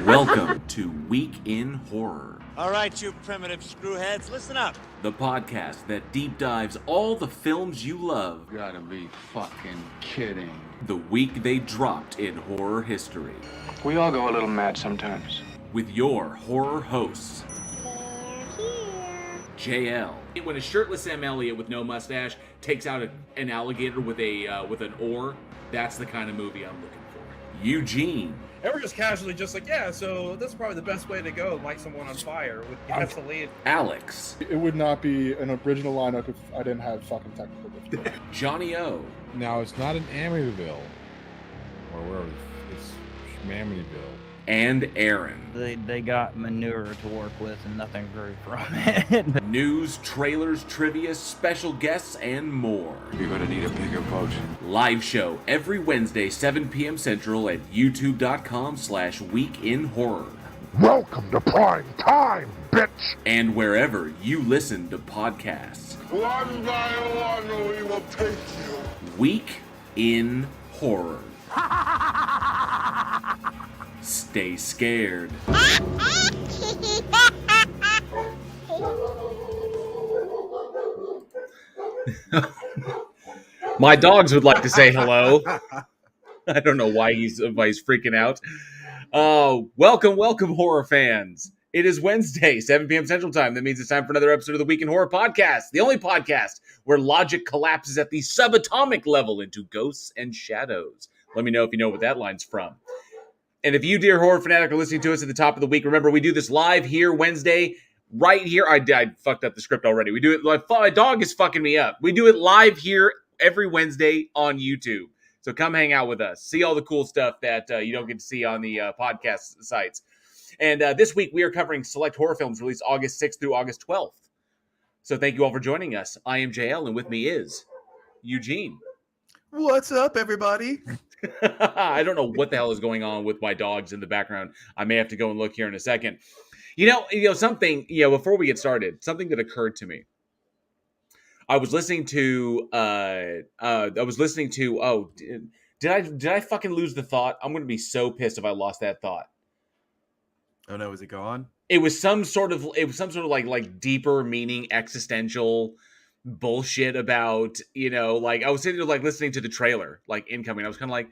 Welcome to Week in Horror. All right, you primitive screwheads, listen up. The podcast that deep dives all the films you love. You gotta be fucking kidding. The week they dropped in horror history. We all go a little mad sometimes. With your horror hosts, JL. When a shirtless Sam Elliott with no mustache takes out an alligator with an oar, that's the kind of movie I'm looking for. Eugene. And we're just casually just like, yeah, so this is probably the best way to go, light someone on fire with gasoline. Alex. It would not be an original lineup if I didn't have fucking technical difficulty. Johnny O. Now, it's not in Amityville, or wherever, it's Amityville. And Aaron. They got manure to work with and nothing grew from it. News, trailers, trivia, special guests, and more. You're gonna need a bigger boat. Live show every Wednesday, 7 p.m. Central at youtube.com/weekinhorror. Welcome to prime time, bitch! And wherever you listen to podcasts. One by one, we will take you. Week in Horror. Stay scared. My dogs would like to say hello. I don't know why he's freaking out. Welcome, horror fans. It is Wednesday, 7 p.m. Central Time. That means it's time for another episode of the Week in Horror podcast, the only podcast where logic collapses at the subatomic level into ghosts and shadows. Let me know if you know what that line's from. And if you, dear horror fanatic, are listening to us at the top of the week, remember we do this live here Wednesday, right here. I fucked up the script already. We do it. My dog is fucking me up. We do it live here every Wednesday on YouTube. So come hang out with us. See all the cool stuff that you don't get to see on the podcast sites. And this week we are covering select horror films released August 6th through August 12th. So thank you all for joining us. I am JL, and with me is Eugene. What's up, everybody? I don't know what the hell is going on with my dogs in the background. I may have to go and look here in a second. Something, before we get started, something that occurred to me. I was listening to, did I fucking lose the thought? I'm going to be so pissed if I lost that thought. Oh no, is it gone? It was some sort of like deeper meaning, existential bullshit about, I was sitting there listening to the trailer, incoming. I was kind of like,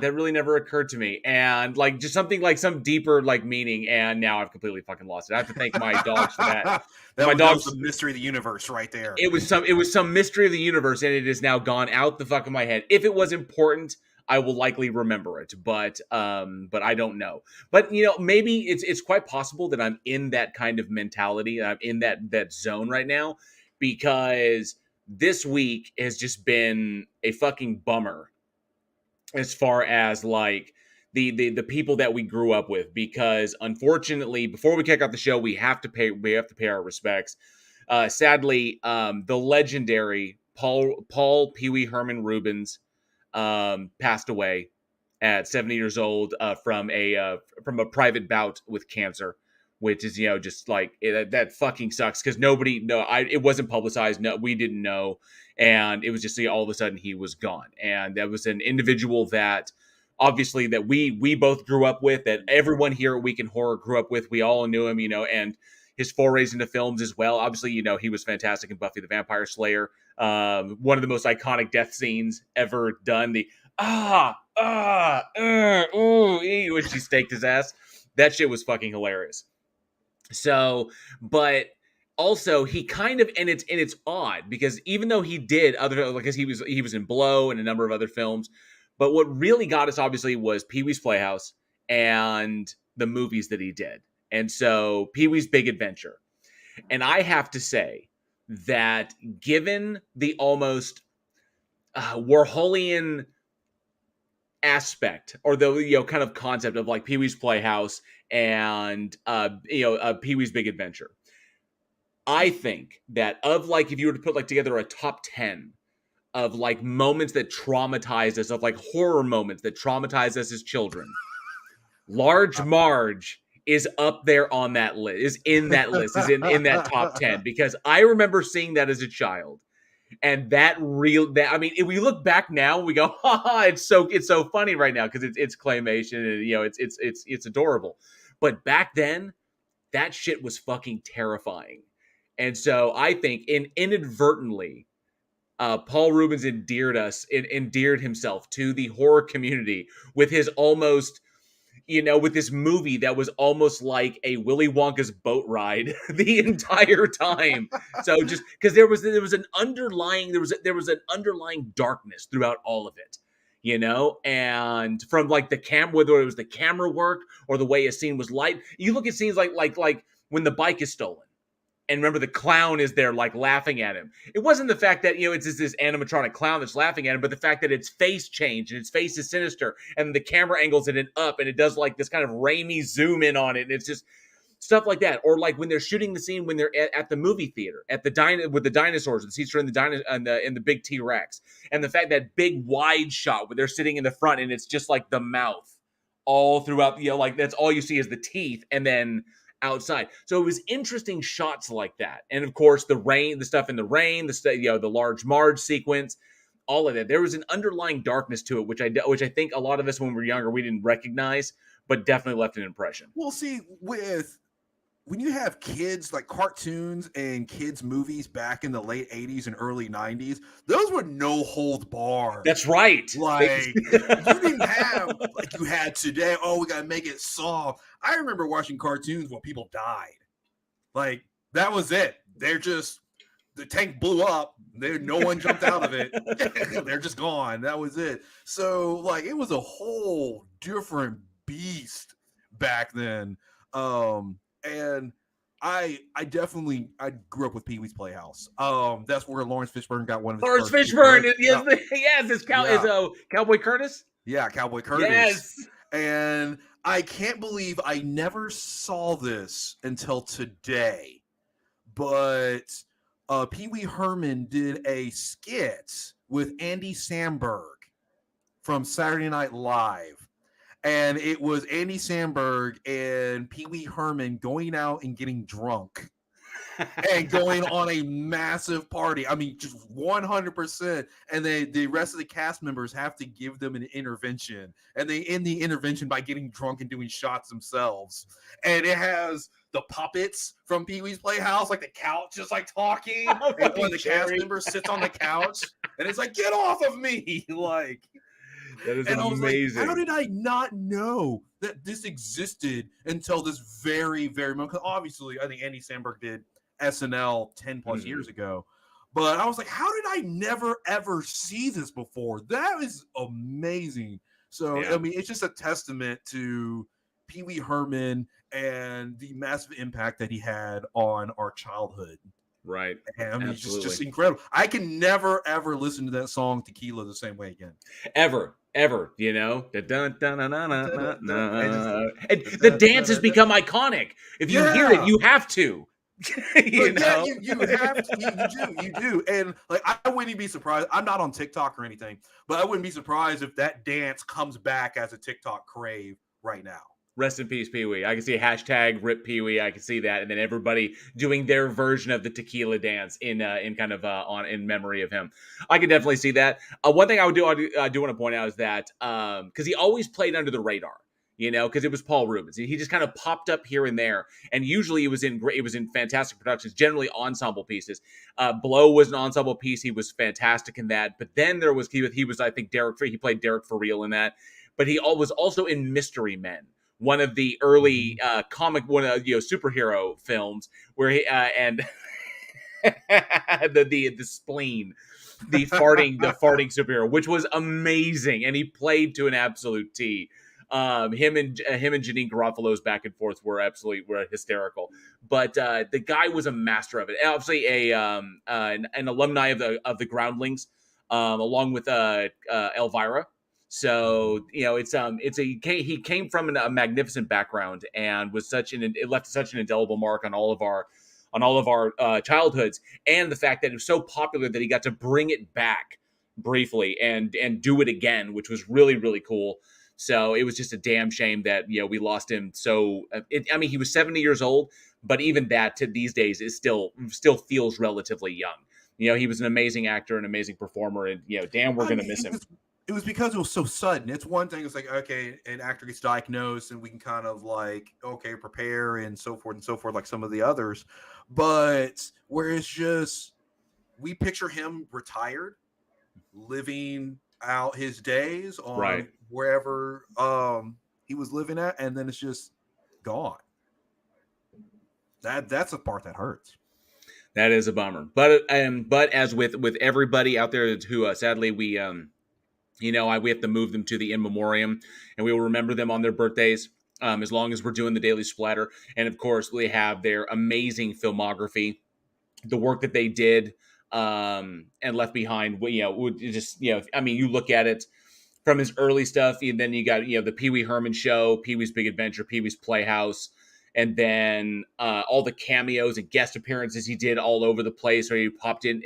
that really never occurred to me. And just something like some deeper meaning. And now I've completely fucking lost it. I have to thank my dogs for that. That was the mystery of the universe right there. It was some mystery of the universe, and it is now gone out the fuck of my head. If it was important, I will likely remember it, but I don't know. But maybe it's quite possible that I'm in that kind of mentality. I'm in that zone right now, because this week has just been a fucking bummer as far as the people that we grew up with, because unfortunately, before we kick off the show, we have to pay our respects. Sadly, the legendary Paul Pee Wee Herman Rubens passed away at 70 years old from a private bout with cancer, which is that fucking sucks, because it wasn't publicized. No, we didn't know, and it was just all of a sudden he was gone. And that was an individual that obviously that we both grew up with, that everyone here at Week in Horror grew up with. We all knew him, and his forays into films as well. Obviously, he was fantastic in Buffy the Vampire Slayer. One of the most iconic death scenes ever done. The when she staked his ass. That shit was fucking hilarious. So, but also he kind of, and it's odd, because even though he did other, because he was in Blow and a number of other films, but what really got us obviously was Pee-wee's Playhouse and the movies that he did. And so Pee-wee's Big Adventure. And I have to say that given the almost Warholian aspect, or the kind of concept of Pee-wee's Playhouse and Pee-wee's Big Adventure, I think that if you were to put together a top 10 of moments that traumatized us, of horror moments that traumatized us as children, Large Marge is up there on that list, is in that list, is in that top 10, because I remember seeing that as a child And that I mean, if we look back now, we go, it's so funny right now because it's claymation and it's adorable. But back then, that shit was fucking terrifying. And so I think inadvertently, Paul Rubens endeared himself to the horror community with his almost, with this movie that was almost like a Willy Wonka's boat ride the entire time. So just because there was an underlying darkness throughout all of it, and from like the camera, whether it was the camera work or the way a scene was light. You look at scenes like when the bike is stolen. And remember, the clown is there, like, laughing at him. It wasn't the fact that, it's just this animatronic clown that's laughing at him, but the fact that its face changed, and its face is sinister, and the camera angles it up, and it does, like, this kind of Raimi zoom in on it, and it's just stuff like that. Or, like, when they're shooting the scene when they're at the movie theater, with the dinosaurs, the seats are in the big T-Rex, and the fact that big wide shot where they're sitting in the front, and it's just, like, the mouth all throughout, like, that's all you see is the teeth, and then outside. So it was interesting shots like that. And of course, the stuff in the rain, the large Marge sequence, all of that. There was an underlying darkness to it, which I think a lot of us when we were younger, we didn't recognize, but definitely left an impression. Well, see, when you have kids, like cartoons and kids movies back in the late 80s and early 90s, those were no holds barred. That's right. Like, you didn't have, like you had today, we got to make it soft. I remember watching cartoons when people died. Like, that was it. The tank blew up. No one jumped out of it. They're just gone. That was it. So, like, it was a whole different beast back then. And I grew up with Pee-wee's Playhouse. That's where Lawrence Fishburne got one of his Lawrence Fishburne, is Cowboy Curtis. Yeah, Cowboy Curtis. Yes. And I can't believe I never saw this until today. But Pee Wee Herman did a skit with Andy Samberg from Saturday Night Live. And it was Andy Samberg and Pee Wee Herman going out and getting drunk and going on a massive party. I mean, just 100%. And the rest of the cast members have to give them an intervention. And they end the intervention by getting drunk and doing shots themselves. And it has the puppets from Pee Wee's Playhouse, like the couch just like talking. And one of the cast members sits on the couch and it's like, get off of me. Like, that is amazing. Like, how did I not know that this existed until this very, very moment? Because obviously, I think Andy Samberg did SNL 10 plus years ago. But I was like, how did I never, ever see this before? That is amazing. So, yeah. I mean, it's just a testament to Pee Wee Herman and the massive impact that he had on our childhood. Right. And I mean, it's just incredible. I can never, ever listen to that song Tequila the same way again. Ever. And the dance has become iconic. If you hear it, you have to. you have to. You do. And like, I wouldn't be surprised. I'm not on TikTok or anything, but I wouldn't be surprised if that dance comes back as a TikTok crave right now. Rest in peace, Pee Wee. I can see hashtag Rip Pee Wee. I can see that, and then everybody doing their version of the tequila dance in memory of him. I can definitely see that. One thing I do want to point out is that because he always played under the radar, because it was Paul Rubens. He just kind of popped up here and there, and usually it was in fantastic productions, generally ensemble pieces. Blow was an ensemble piece. He was fantastic in that. But then there was he was I think he played Derek for real in that. But he was also in Mystery Men, one of the early superhero films where he and the spleen, the farting superhero, which was amazing, and he played to an absolute T. Him and Janine Garofalo's back and forth were hysterical, but the guy was a master of it. And obviously an alumni of the Groundlings, along with Elvira. So he came from a magnificent background and was it left such an indelible mark on all of our childhoods, and the fact that it was so popular that he got to bring it back briefly and do it again, which was really, really cool. So it was just a damn shame that we lost him. So he was 70 years old, but even that to these days is still feels relatively young. You know, he was an amazing actor, an amazing performer, and you know, damn, we're gonna miss him. It was because it was so sudden. It's one thing. It's like, okay, an actor gets diagnosed, and we can kind of like, okay, prepare and so forth, like some of the others. But where it's just, we picture him retired, living out his days on Right. wherever he was living at, and then it's just gone. That's the part that hurts. That is a bummer. But as with everybody out there who sadly we you know, we have to move them to the in memoriam, and we will remember them on their birthdays, as long as we're doing the Daily Splatter. And of course, we have their amazing filmography, the work that they did, and left behind. You know, just, you know, I mean, you look at it from his early stuff, and then you got, you know, the Pee Wee Herman Show, Pee Wee's Big Adventure, Pee Wee's Playhouse, and then all the cameos and guest appearances he did all over the place, or he popped in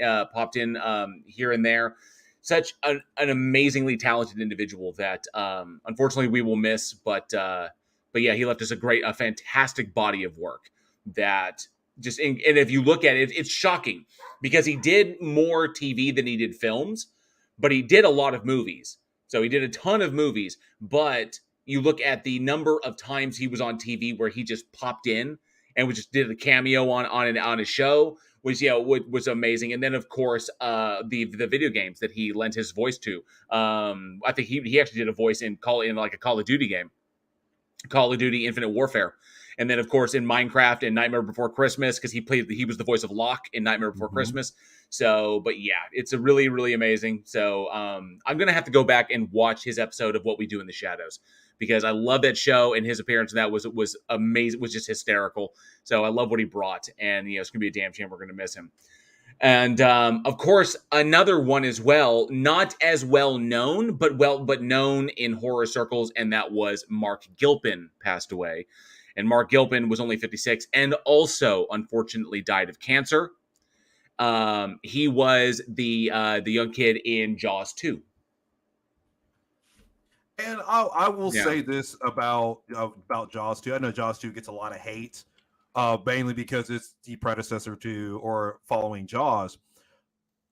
here and there. Such an amazingly talented individual that unfortunately we will miss, but yeah, he left us a fantastic body of work that just, and if you look at it, it's shocking because he did more TV than he did films, but he did a lot of movies. So he did a ton of movies, but you look at the number of times he was on TV where he just popped in and just did a cameo on a show, was, you know, was amazing. And then of course the video games that he lent his voice to. I think he actually did a voice in like a Call of Duty game, Call of Duty Infinite Warfare. And then of course in Minecraft and Nightmare Before Christmas, because he was the voice of Locke in Nightmare Before Christmas. So, but yeah, it's a really, really amazing. So I'm gonna have to go back and watch his episode of What We Do in the Shadows, because I love that show, and his appearance in that was amazing, was just hysterical. So I love what he brought, and you know, it's gonna be a damn shame we're gonna miss him. And of course, another one as well, not as well known, but known in horror circles, and that was Mark Gilpin passed away. And Mark Gilpin was only 56, and also unfortunately died of cancer. He was the young kid in Jaws 2. And I will say this about Jaws 2. I know Jaws 2 gets a lot of hate, mainly because it's the predecessor to or following Jaws.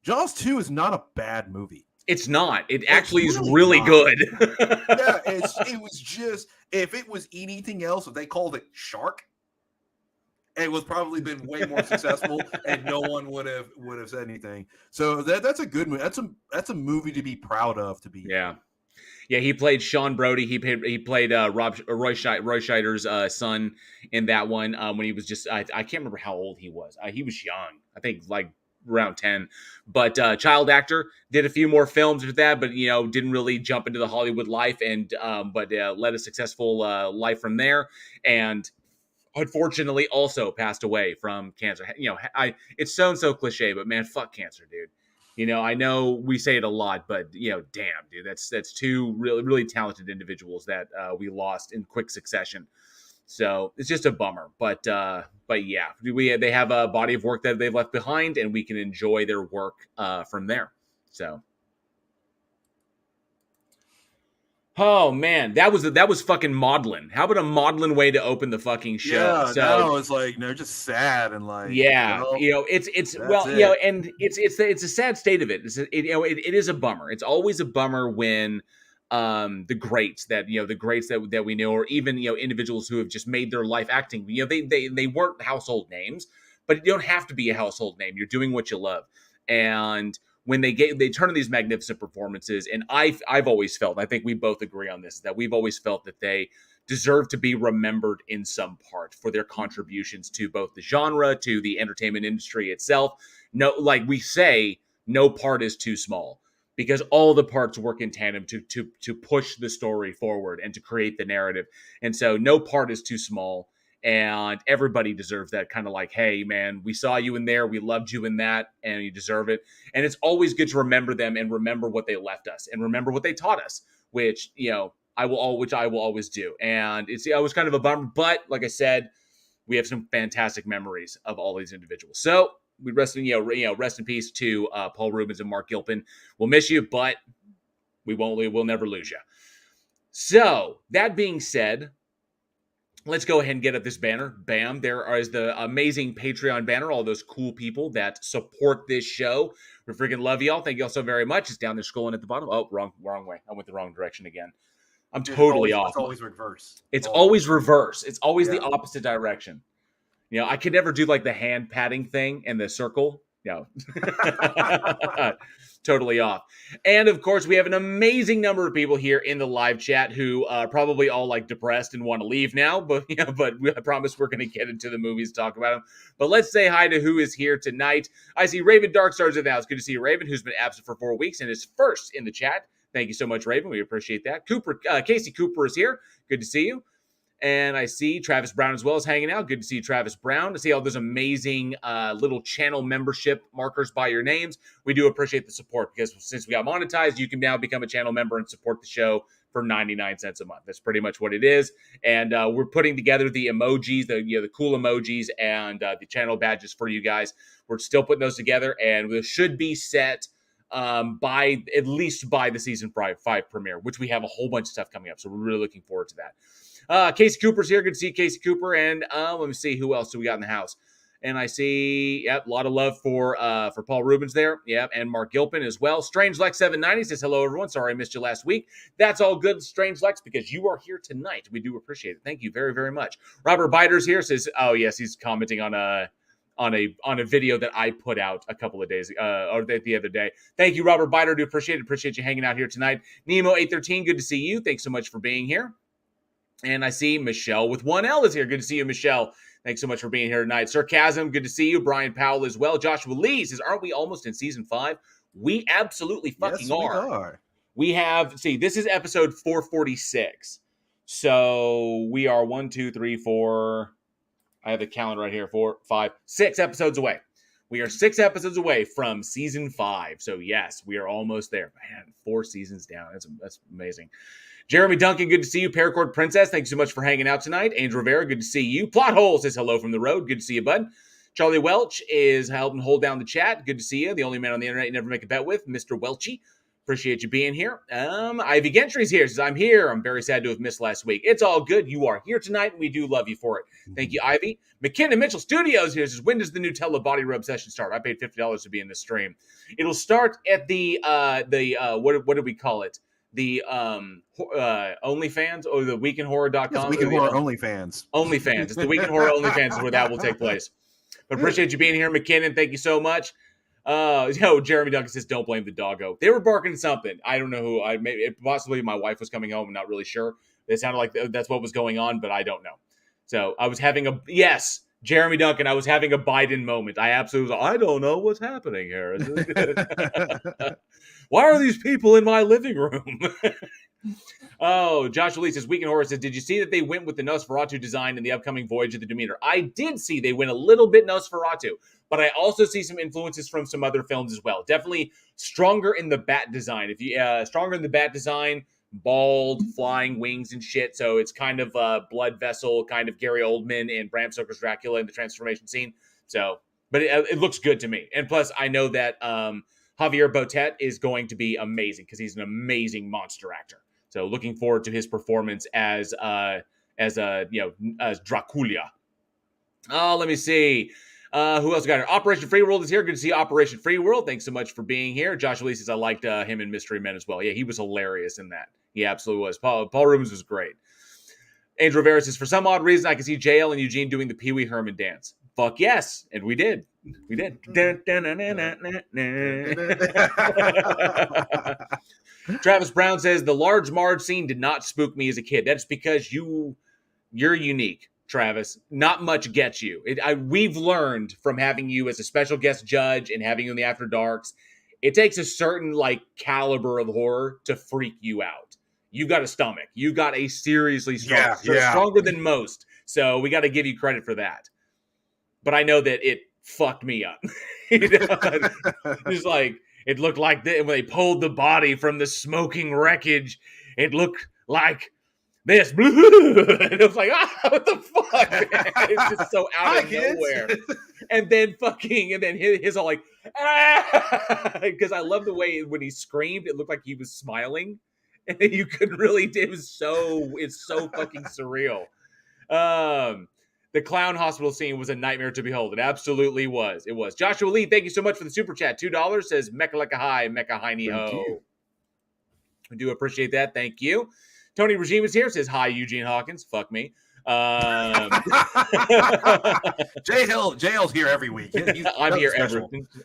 Jaws 2 is not a bad movie. It's not. It actually is really good. Yeah, it was just, if it was anything else, if they called it Shark, it would probably been way more successful, and no one would have said anything. So that's a good movie. That's a movie to be proud of. Yeah, he played Sean Brody. He played Roy Scheider's son in that one when he was just, I can't remember how old he was. He was young. I think like around 10. But child actor, did a few more films with that, but you know, didn't really jump into the Hollywood life, and but led a successful life from there, and unfortunately also passed away from cancer. You know, it's so cliche, but man, fuck cancer, dude. You know, I know we say it a lot, but you know, damn, dude, that's two really, really talented individuals that we lost in quick succession. So it's just a bummer, but yeah, they have a body of work that they've left behind, and we can enjoy their work from there. So, oh man, that was fucking maudlin. How about a maudlin way to open the fucking show? Yeah, so it's like, no, just sad and like, yeah, you know, it's well, you know, and it's a sad state of it. You know, it is a bummer. It's always a bummer when the greats that we know, or even, you know, individuals who have just made their life acting, you know, they weren't household names, but you don't have to be a household name. You're doing what you love, and when they turn in these magnificent performances, and I've always felt, I think we both agree on this, that we've always felt that they deserve to be remembered in some part for their contributions to both the genre, to the entertainment industry itself. No, like we say, no part is too small, because all the parts work in tandem to push the story forward and to create the narrative. And so no part is too small, and everybody deserves that kind of like, hey man, we saw you in there, we loved you in that, and you deserve it. And it's always good to remember them and remember what they left us and remember what they taught us, which, you know, I will always do. And it was kind of a bummer, but like I said, we have some fantastic memories of all these individuals. So we rest in peace to Paul Reubens and Mark Gilpin. We'll miss you, but we'll never lose you. So that being said, let's go ahead and get up this banner. Bam. There is the amazing Patreon banner. All those cool people that support this show. We freaking love y'all. Thank you all so very much. It's down there scrolling at the bottom. Oh, wrong way. I went the wrong direction again. I'm totally off. It's always reverse. It's always reverse. It's always the Yeah. opposite direction. You know, I could never do like the hand patting thing and the circle. No. Totally off. And of course, we have an amazing number of people here in the live chat who are probably all like depressed and want to leave now. But I promise we're going to get into the movies, talk about them. But let's say hi to who is here tonight. I see Raven Darkstars in the house. Good to see you, Raven, who's been absent for 4 weeks and is first in the chat. Thank you so much, Raven. We appreciate that. Casey Cooper is here. Good to see you. And I see Travis Brown as well is hanging out. Good to see Travis Brown. To see all those amazing little channel membership markers by your names. We do appreciate the support because since we got monetized, you can now become a channel member and support the show for 99 cents a month. That's pretty much what it is. And we're putting together the emojis, the cool emojis and the channel badges for you guys. We're still putting those together, and we should be set by at least by the season 5 premiere, which we have a whole bunch of stuff coming up. So we're really looking forward to that. Casey Cooper's here. Good to see Casey Cooper. And let me see who else do we got in the house. And I see, a lot of love for Paul Rubens there. Yep, and Mark Gilpin as well. Strange Lex 790 says hello, everyone. Sorry I missed you last week. That's all good, Strange Lex, because you are here tonight. We do appreciate it. Thank you very, very much. Robert Biders here says, oh yes, he's commenting on a video that I put out a couple of days or the other day. Thank you, Robert Bider. Do appreciate it. Appreciate you hanging out here tonight. Nemo813, good to see you. Thanks so much for being here. And I see Michelle with 1L is here. Good to see you, Michelle. Thanks so much for being here tonight. Sarcasm, good to see you. Brian Powell as well. Joshua Lee says, aren't we almost in season 5? We absolutely fucking are. We have, this is episode 446. So we are 1, 2, 3, 4. I have the calendar right here. 4, 5, 6 episodes away. We are 6 episodes away from season 5. So yes, we are almost there. Man, 4 seasons down. That's amazing. Jeremy Duncan, good to see you. Paracord Princess, thanks so much for hanging out tonight. Angel Rivera, good to see you. Plot Hole says hello from the road. Good to see you, bud. Charlie Welch is helping hold down the chat. Good to see you. The only man on the internet you never make a bet with, Mr. Welchy. Appreciate you being here. Ivy Gentry's here. Says, I'm here. I'm very sad to have missed last week. It's all good. You are here tonight, and we do love you for it. Thank you, Ivy. McKinnon Mitchell Studios here says, when does the Nutella body rub session start? I paid $50 to be in this stream. It'll start at the what do we call it? The OnlyFans or the weekendhorror.com. Yes, Weekend Horror OnlyFans. OnlyFans. It's the Weekend Horror OnlyFans is where that will take place. But appreciate you being here, McKinnon. Thank you so much. Jeremy Duncan says, don't blame the doggo. They were barking at something. I don't know who. Possibly my wife was coming home. I'm not really sure. It sounded like that's what was going on, but I don't know. So I was having Jeremy Duncan, I was having a Biden moment. I don't know what's happening here. Why are these people in my living room? Oh, Joshua Lee says, Weekend Horror says, did you see that they went with the Nosferatu design in the upcoming Voyage of the Demeter? I did see they went a little bit Nosferatu, but I also see some influences from some other films as well. Definitely stronger in the bat design. Stronger in the bat design, bald, flying wings and shit. So it's kind of a blood vessel, kind of Gary Oldman and Bram Stoker's Dracula in the transformation scene. So, but it looks good to me. And plus, I know that Javier Botet is going to be amazing because he's an amazing monster actor. So looking forward to his performance as Dracula. Oh, let me see. Who else got here? Operation Free World is here. Good to see Operation Free World. Thanks so much for being here. Josh Lee says, I liked him in Mystery Men as well. Yeah, he was hilarious in that. He absolutely was. Paul Rubens was great. Angel Rivera says, for some odd reason, I can see JL and Eugene doing the Pee Wee Herman dance. Fuck yes. And we did. We did. Travis Brown says, the large Marge scene did not spook me as a kid. That's because you're unique, Travis. Not much gets you. We've learned from having you as a special guest judge and having you in the After Darks, it takes a certain caliber of horror to freak you out. You've got a stomach. You've got a seriously strong, stronger than most. So we got to give you credit for that. But I know that it fucked me up. It's like, it looked like when they pulled the body from the smoking wreckage, it looked like this. And it was like, what the fuck? Man? It's just so out of nowhere. And then his all like, because I love the way when he screamed, it looked like he was smiling. And you couldn't really, it's so fucking surreal. The clown hospital scene was a nightmare to behold. It absolutely was. It was. Joshua Lee, thank you so much for the super chat. $2 says Mecca like a high, Mecca hiney ho. I do appreciate that. Thank you. Tony Regime is here. Says hi, Eugene Hawkins. Fuck me. Hill's here every week. I'm here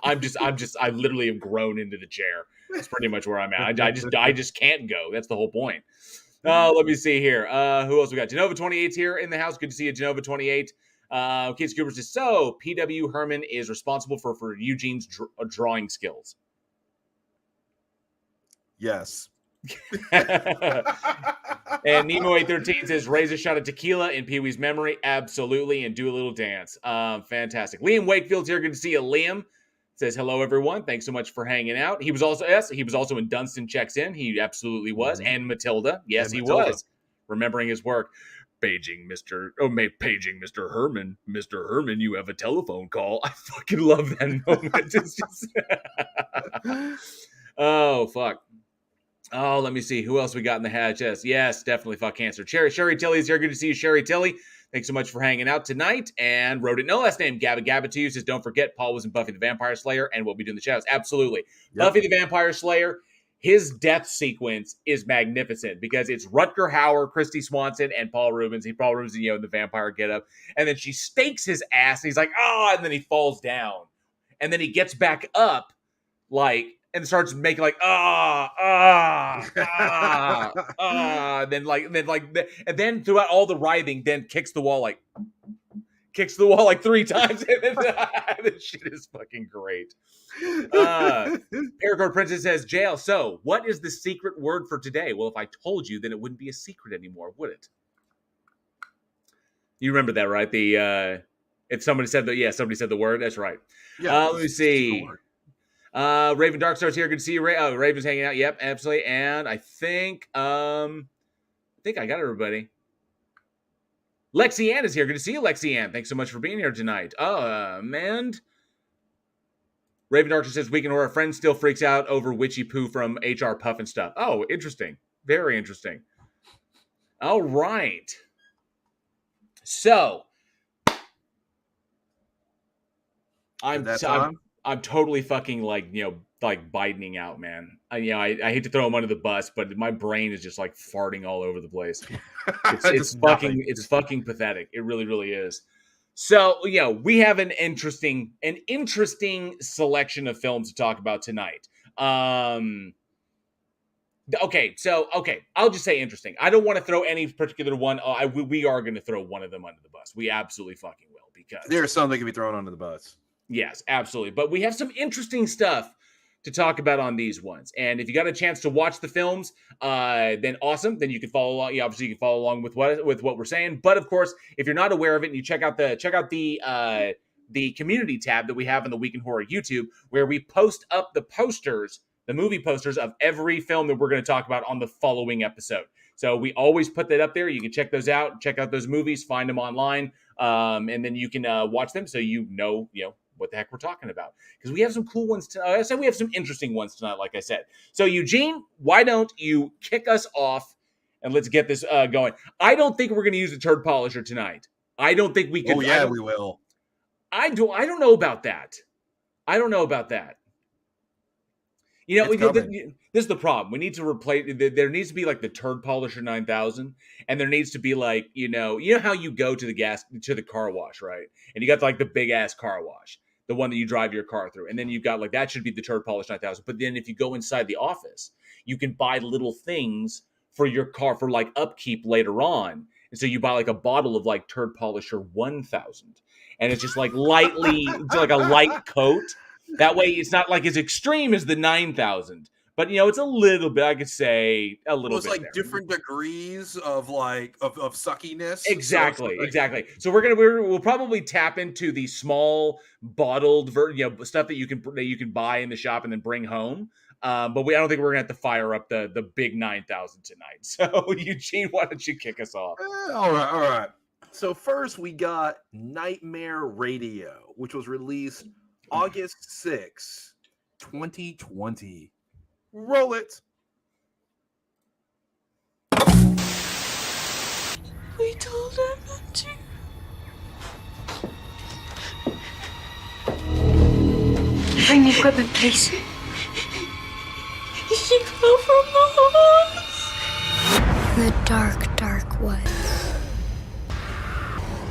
I literally have grown into the chair. That's pretty much where I'm at. I just can't go. That's the whole point. Let me see here. Who else we got? Genova 28's here in the house. Good to see you, Genova 28. Keith Cooper says, so P.W. Herman is responsible for Eugene's drawing skills. Yes. And Nemo813 says, raise a shot of tequila in Pee-wee's memory. Absolutely. And do a little dance. Fantastic. Liam Wakefield's here. Good to see you, Liam. Says, hello, everyone. Thanks so much for hanging out. He was also in Dunstan Checks In. He absolutely was. And Matilda. Yes, he was. Remembering his work. Paging Mr. Herman. Mr. Herman, you have a telephone call. I fucking love that moment. It's just... Oh, fuck. Oh, let me see. Who else we got in the hatch? Yes, definitely fuck cancer. Sherry Tilly's here. Good to see you, Sherry Tilly. Thanks so much for hanging out tonight. And wrote it no last name. Gabba to you. Says, don't forget, Paul was in Buffy the Vampire Slayer, and we'll be doing the shows. Absolutely. Yep. Buffy the Vampire Slayer, his death sequence is magnificent because it's Rutger Hauer, Christy Swanson, and Paul Rubens. Paul Rubens, in the vampire getup. And then she stakes his ass, and he's like, and then he falls down. And then he gets back up, and starts making and then throughout all the writhing, then kicks the wall like 3 times. And this shit is fucking great. Paracord Princess says, jail. So what is the secret word for today? Well, if I told you, then it wouldn't be a secret anymore, would it? You remember that, right? If somebody said somebody said the word. That's right. Yeah. Let me see. Raven Darkstar's here. Good to see you. Raven's hanging out. Yep, absolutely. And I think I got everybody. Lexi Ann is here. Good to see you, Lexi Ann. Thanks so much for being here tonight. Man. Raven Darkstar says, weekend horror friend still freaks out over witchy poo from HR Puff and stuff. Oh, interesting. Very interesting. All right. So I'm totally fucking Bidening out, man. I hate to throw him under the bus, but my brain is just farting all over the place. It's fucking pathetic. It really, really is. So, we have an interesting selection of films to talk about tonight. Okay, I'll just say interesting. I don't want to throw any particular one. We are going to throw one of them under the bus. We absolutely fucking will, because there's some that can be thrown under the bus. Yes, absolutely. But we have some interesting stuff to talk about on these ones. And if you got a chance to watch the films, then awesome. Then you can follow along. Obviously, you can follow along with what we're saying. But of course, if you're not aware of it, and you check out the community tab that we have on the Week in Horror YouTube, where we post up the movie posters of every film that we're going to talk about on the following episode. So we always put that up there. You can check those out. Check out those movies. Find them online, and then you can watch them so you know what the heck we're talking about, because we have some cool ones tonight. I said we have some interesting ones tonight, like I said. So Eugene, why don't you kick us off and let's get this going? I don't think we're going to use a turd polisher tonight. I don't think we can. Oh yeah, we will. I don't know about that. This is the problem. We need to replace. There needs to be the turd polisher 9000, and there needs to be you know how you go to the car wash, right? And you got the big ass car wash, the one that you drive your car through, and then you've got that should be the turd polish 9000. But then if you go inside the office, you can buy little things for your car for upkeep later on, and so you buy a bottle of turd polisher 1000, and it's just lightly, it's a light coat. That way, it's not as extreme as the 9000, but it's a little bit. I could say a little bit. It's different degrees of of suckiness. Exactly, exactly. So we'll probably tap into the small bottled stuff that you can buy in the shop and then bring home. But I don't think we're gonna have to fire up the big 9000 tonight. So Eugene, why don't you kick us off? All right. So first we got Nightmare Radio, which was released August 6, 2020. Roll it. We told her not equipment, please. She fell from the horse. The dark, dark woods.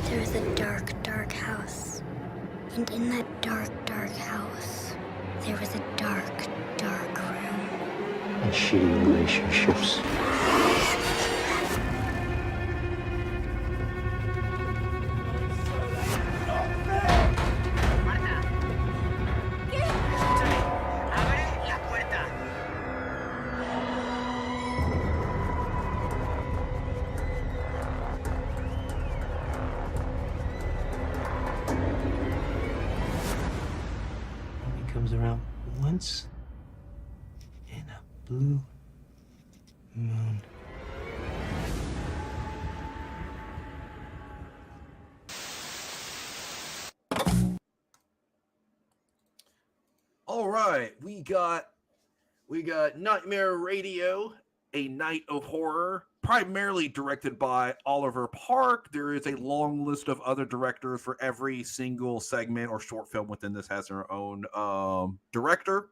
There is a dark, dark house. And in that dark, dark house, there was a dark, dark room. And shitty relationships. Comes around once in a blue moon. All right, we got Nightmare Radio, A Night of Horror, primarily directed by Oliver Park. There is a long list of other directors for every single segment or short film within this has their own director.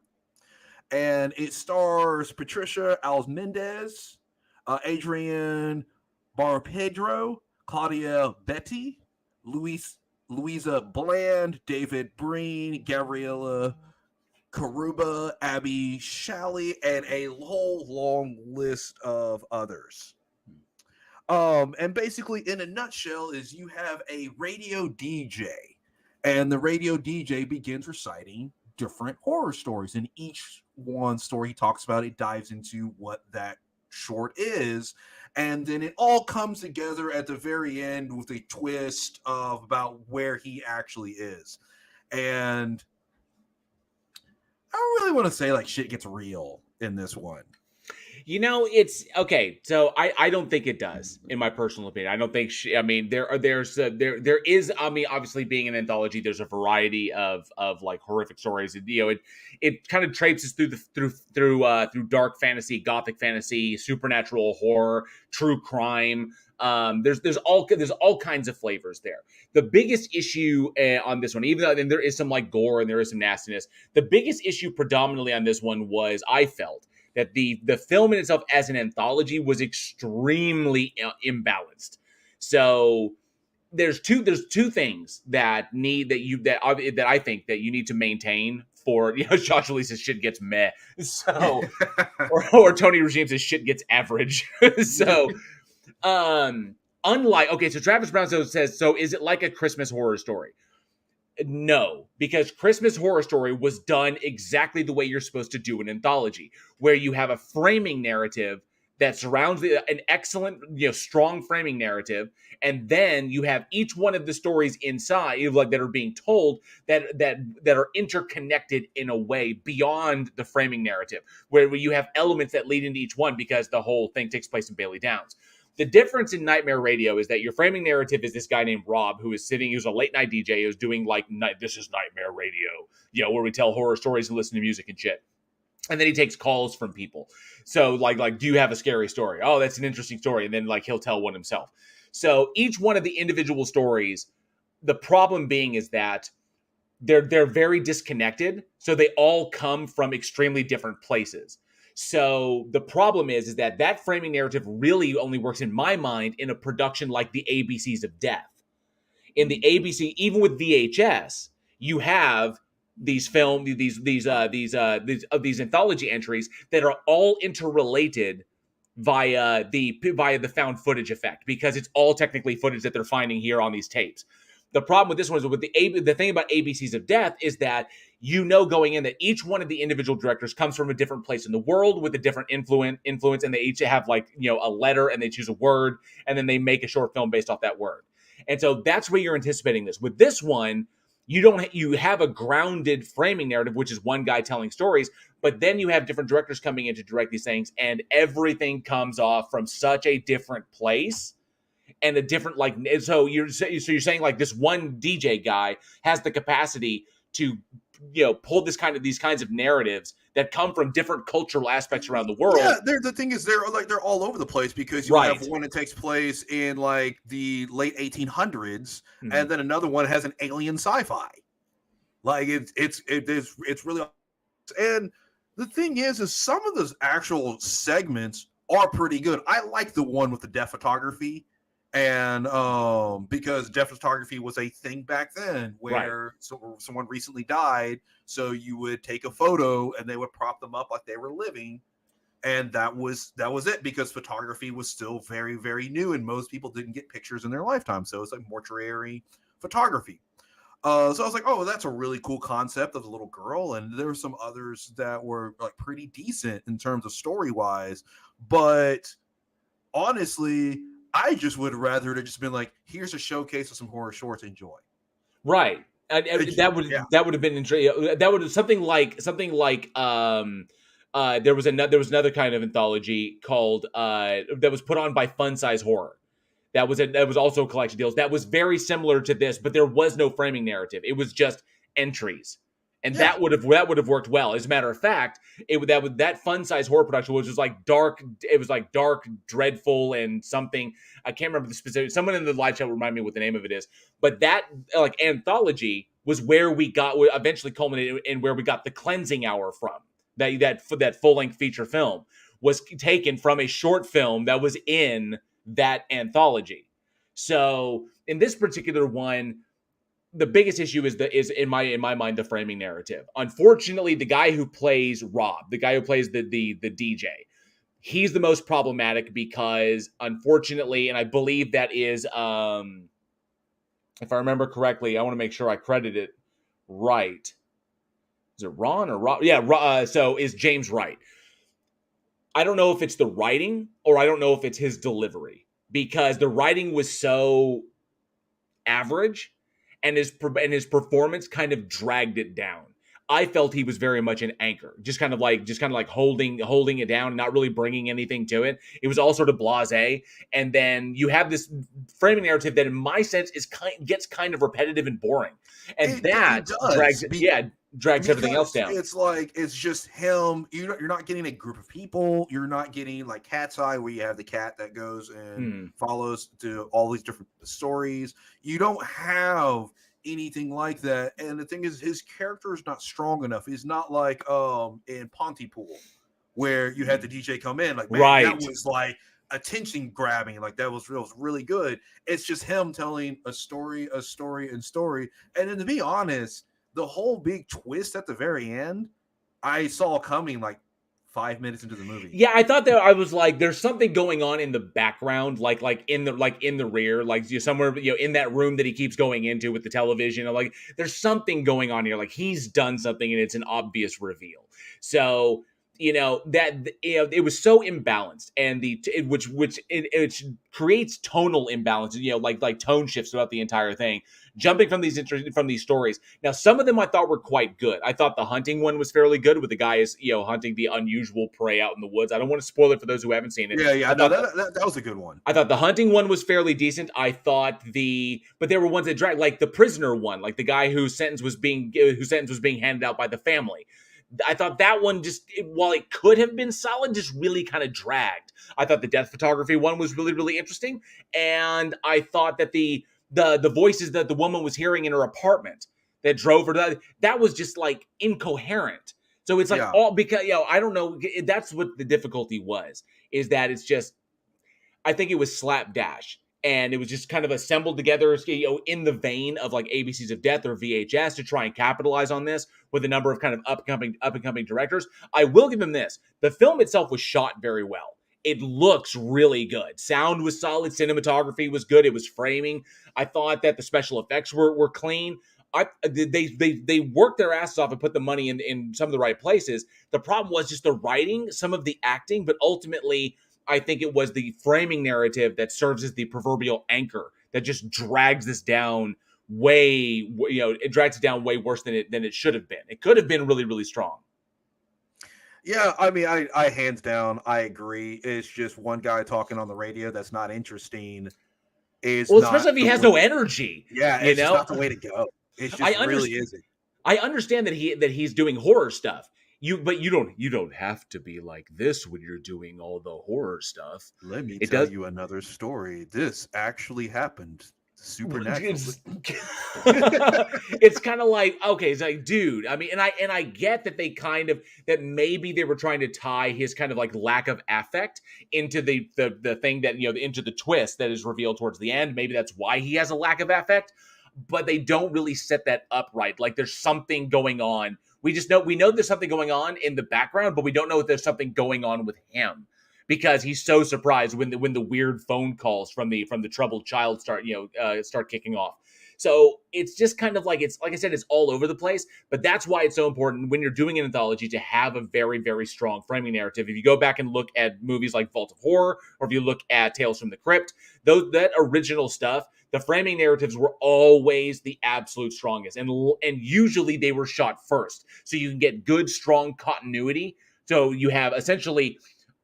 And it stars Patricia Almendez, Adrian Barpedro, Claudia Betty, Louisa Bland, David Breen, Gabriella Karuba, Abby Shalley, and a whole long list of others. And basically, in a nutshell, is you have a radio DJ, and the radio DJ begins reciting different horror stories. In each one story he talks about, it dives into what that short is, and then it all comes together at the very end with a twist of about where he actually is. And I don't really want to say like shit gets real in this one. You know, it's okay. So I don't think it does, in my personal opinion. I don't think. I mean, there is. I mean, obviously, being an anthology, there's a variety of like horrific stories. You know, it kind of traipses through dark fantasy, gothic fantasy, supernatural horror, true crime. There's all kinds of flavors there. The biggest issue on this one, even though there is some like gore and there is some nastiness, the biggest issue predominantly on this one was, I felt, that the film in itself as an anthology was extremely imbalanced. So there's two things that I think that you need to maintain for, you know, Josh Elise's shit gets meh. So or Tony Regimes' shit gets average. So unlike, okay, so Travis Brown says, so is it like a Christmas Horror Story? No, because Christmas Horror Story was done exactly the way you're supposed to do an anthology, where you have a framing narrative that surrounds an excellent, you know, strong framing narrative, and then you have each one of the stories inside, like, that are being told that are interconnected in a way beyond the framing narrative, where you have elements that lead into each one because the whole thing takes place in Bailey Downs. The difference in Nightmare Radio is that your framing narrative is this guy named Rob, who's a late night DJ, who's doing like, this is Nightmare Radio, you know, where we tell horror stories and listen to music and shit. And then he takes calls from people. So like, do you have a scary story? Oh, that's an interesting story. And then like, he'll tell one himself. So each one of the individual stories, the problem being is that they're very disconnected. So they all come from extremely different places. So the problem is that framing narrative really only works in my mind in a production like the ABCs of Death. In the ABC, even with VHS, you have these anthology entries that are all interrelated via the found footage effect, because it's all technically footage that they're finding here on these tapes. The problem with this one is with the thing about ABCs of Death is that, you know, going in, that each one of the individual directors comes from a different place in the world with a different influence, and they each have, like, you know, a letter, and they choose a word, and then they make a short film based off that word. And so that's where you're anticipating this. With this one, you have a grounded framing narrative, which is one guy telling stories, but then you have different directors coming in to direct these things, and everything comes off from such a different place. And a different, like, so you're saying like this one DJ guy has the capacity to, you know, pull these kinds of narratives that come from different cultural aspects around the world. Yeah, the thing is, they're all over the place, because you have one that takes place in like the late 1800s, mm-hmm. and then another one has an alien sci-fi. Like it's really worked. And the thing is some of those actual segments are pretty good. I like the one with the death photography, and because death photography was a thing back then, where someone recently died, so you would take a photo and they would prop them up like they were living, and that was it, because photography was still very, very new, and most people didn't get pictures in their lifetime, so it's like mortuary photography. So I was like, oh, that's a really cool concept of the little girl. And there were some others that were like pretty decent in terms of story wise. But honestly, I just would rather have just been like, here's a showcase of some horror shorts, enjoy. Right. That would have been interesting. That would have something like there was another kind of anthology called that was put on by Fun Size Horror. That was also a collection of deals. That was very similar to this, but there was no framing narrative. It was just entries, and that would have worked well. As a matter of fact, that Fun Size Horror production was just like dark. It was like dark, dreadful, and something. I can't remember the specific. Someone in the live chat will remind me what the name of it is. But that like anthology was where we eventually culminated in where we got The Cleansing Hour from. That full length feature film was taken from a short film that was in that anthology. So in this particular one, the biggest issue is in my mind the framing narrative. Unfortunately, the guy who plays Rob, the guy who plays the DJ, he's the most problematic because unfortunately, and I believe that is if I remember correctly, I want to make sure I credit it right. Is it Ron or Rob? Yeah, so is James Wright. I don't know if it's the writing or I don't know if it's his delivery, because the writing was so average and his performance kind of dragged it down. I felt he was very much an anchor, just kind of like holding it down and not really bringing anything to it. It was all sort of blasé. And then you have this framing narrative that in my sense gets kind of repetitive and boring. And it drags everything else down. It's like, it's just him. You're not getting a group of people. You're not getting like Cat's Eye, where you have the cat that goes and follows to all these different stories. You don't have anything like that. And the thing is, his character is not strong enough. He's not like in Pontypool, where you had the DJ come in. Like, man, that was like attention grabbing. Like, that was really good. It's just him telling a story. And then, to be honest, the whole big twist at the very end, I saw coming like 5 minutes into the movie. Yeah, I thought that I was like, there's something going on in the background, like in the rear, like somewhere, in that room that he keeps going into with the television. Like, there's something going on here. Like, he's done something, and it's an obvious reveal. So, it was so imbalanced, and it creates tonal imbalance. Like tone shifts throughout the entire thing. Jumping from these stories. Now, some of them I thought were quite good. I thought the hunting one was fairly good, with the guy hunting the unusual prey out in the woods. I don't want to spoil it for those who haven't seen it. Yeah. No, that was a good one. I thought the hunting one was fairly decent. I thought but there were ones that dragged, like the prisoner one, like the guy whose sentence was being handed out by the family. I thought that one while it could have been solid, just really kind of dragged. I thought the death photography one was really, really interesting, and I thought that the voices that the woman was hearing in her apartment that drove her, that was just like incoherent. So it's like all because I don't know. That's what the difficulty was. Is that it's just, I think it was slapdash, and it was just kind of assembled together, in the vein of like ABCs of Death or VHS, to try and capitalize on this with a number of kind of up and coming directors. I will give them this: the film itself was shot very well. It looks really good. Sound was solid. Cinematography was good. It was framing. I thought that the special effects were clean. They worked their asses off and put the money in some of the right places. The problem was just the writing, some of the acting, but ultimately, I think it was the framing narrative that serves as the proverbial anchor that just drags this down it drags it down way worse than it should have been. It could have been really, really strong. Yeah, I mean, I hands down, I agree. It's just one guy talking on the radio that's not interesting. Especially if he has no energy. Yeah, it's just not the way to go. It just really isn't. I understand that he's doing horror stuff. But you don't have to be like this when you're doing all the horror stuff. Let me tell you another story. This actually happened Supernatural. It's kind of like, okay, it's like, dude, I mean, and I get that that maybe they were trying to tie his kind of like lack of affect into the thing that, into the twist that is revealed towards the end. Maybe that's why he has a lack of affect, but they don't really set that up right. Like there's something going on. We know there's something going on in the background, but we don't know if there's something going on with him. Because he's so surprised when the weird phone calls from the troubled child start kicking off. So it's just kind of like, it's like I said, it's all over the place. But that's why it's so important when you're doing an anthology to have a very, very strong framing narrative. If you go back and look at movies like Vault of Horror, or if you look at Tales from the Crypt, that original stuff, the framing narratives were always the absolute strongest, and usually they were shot first, so you can get good, strong continuity. So you have essentially,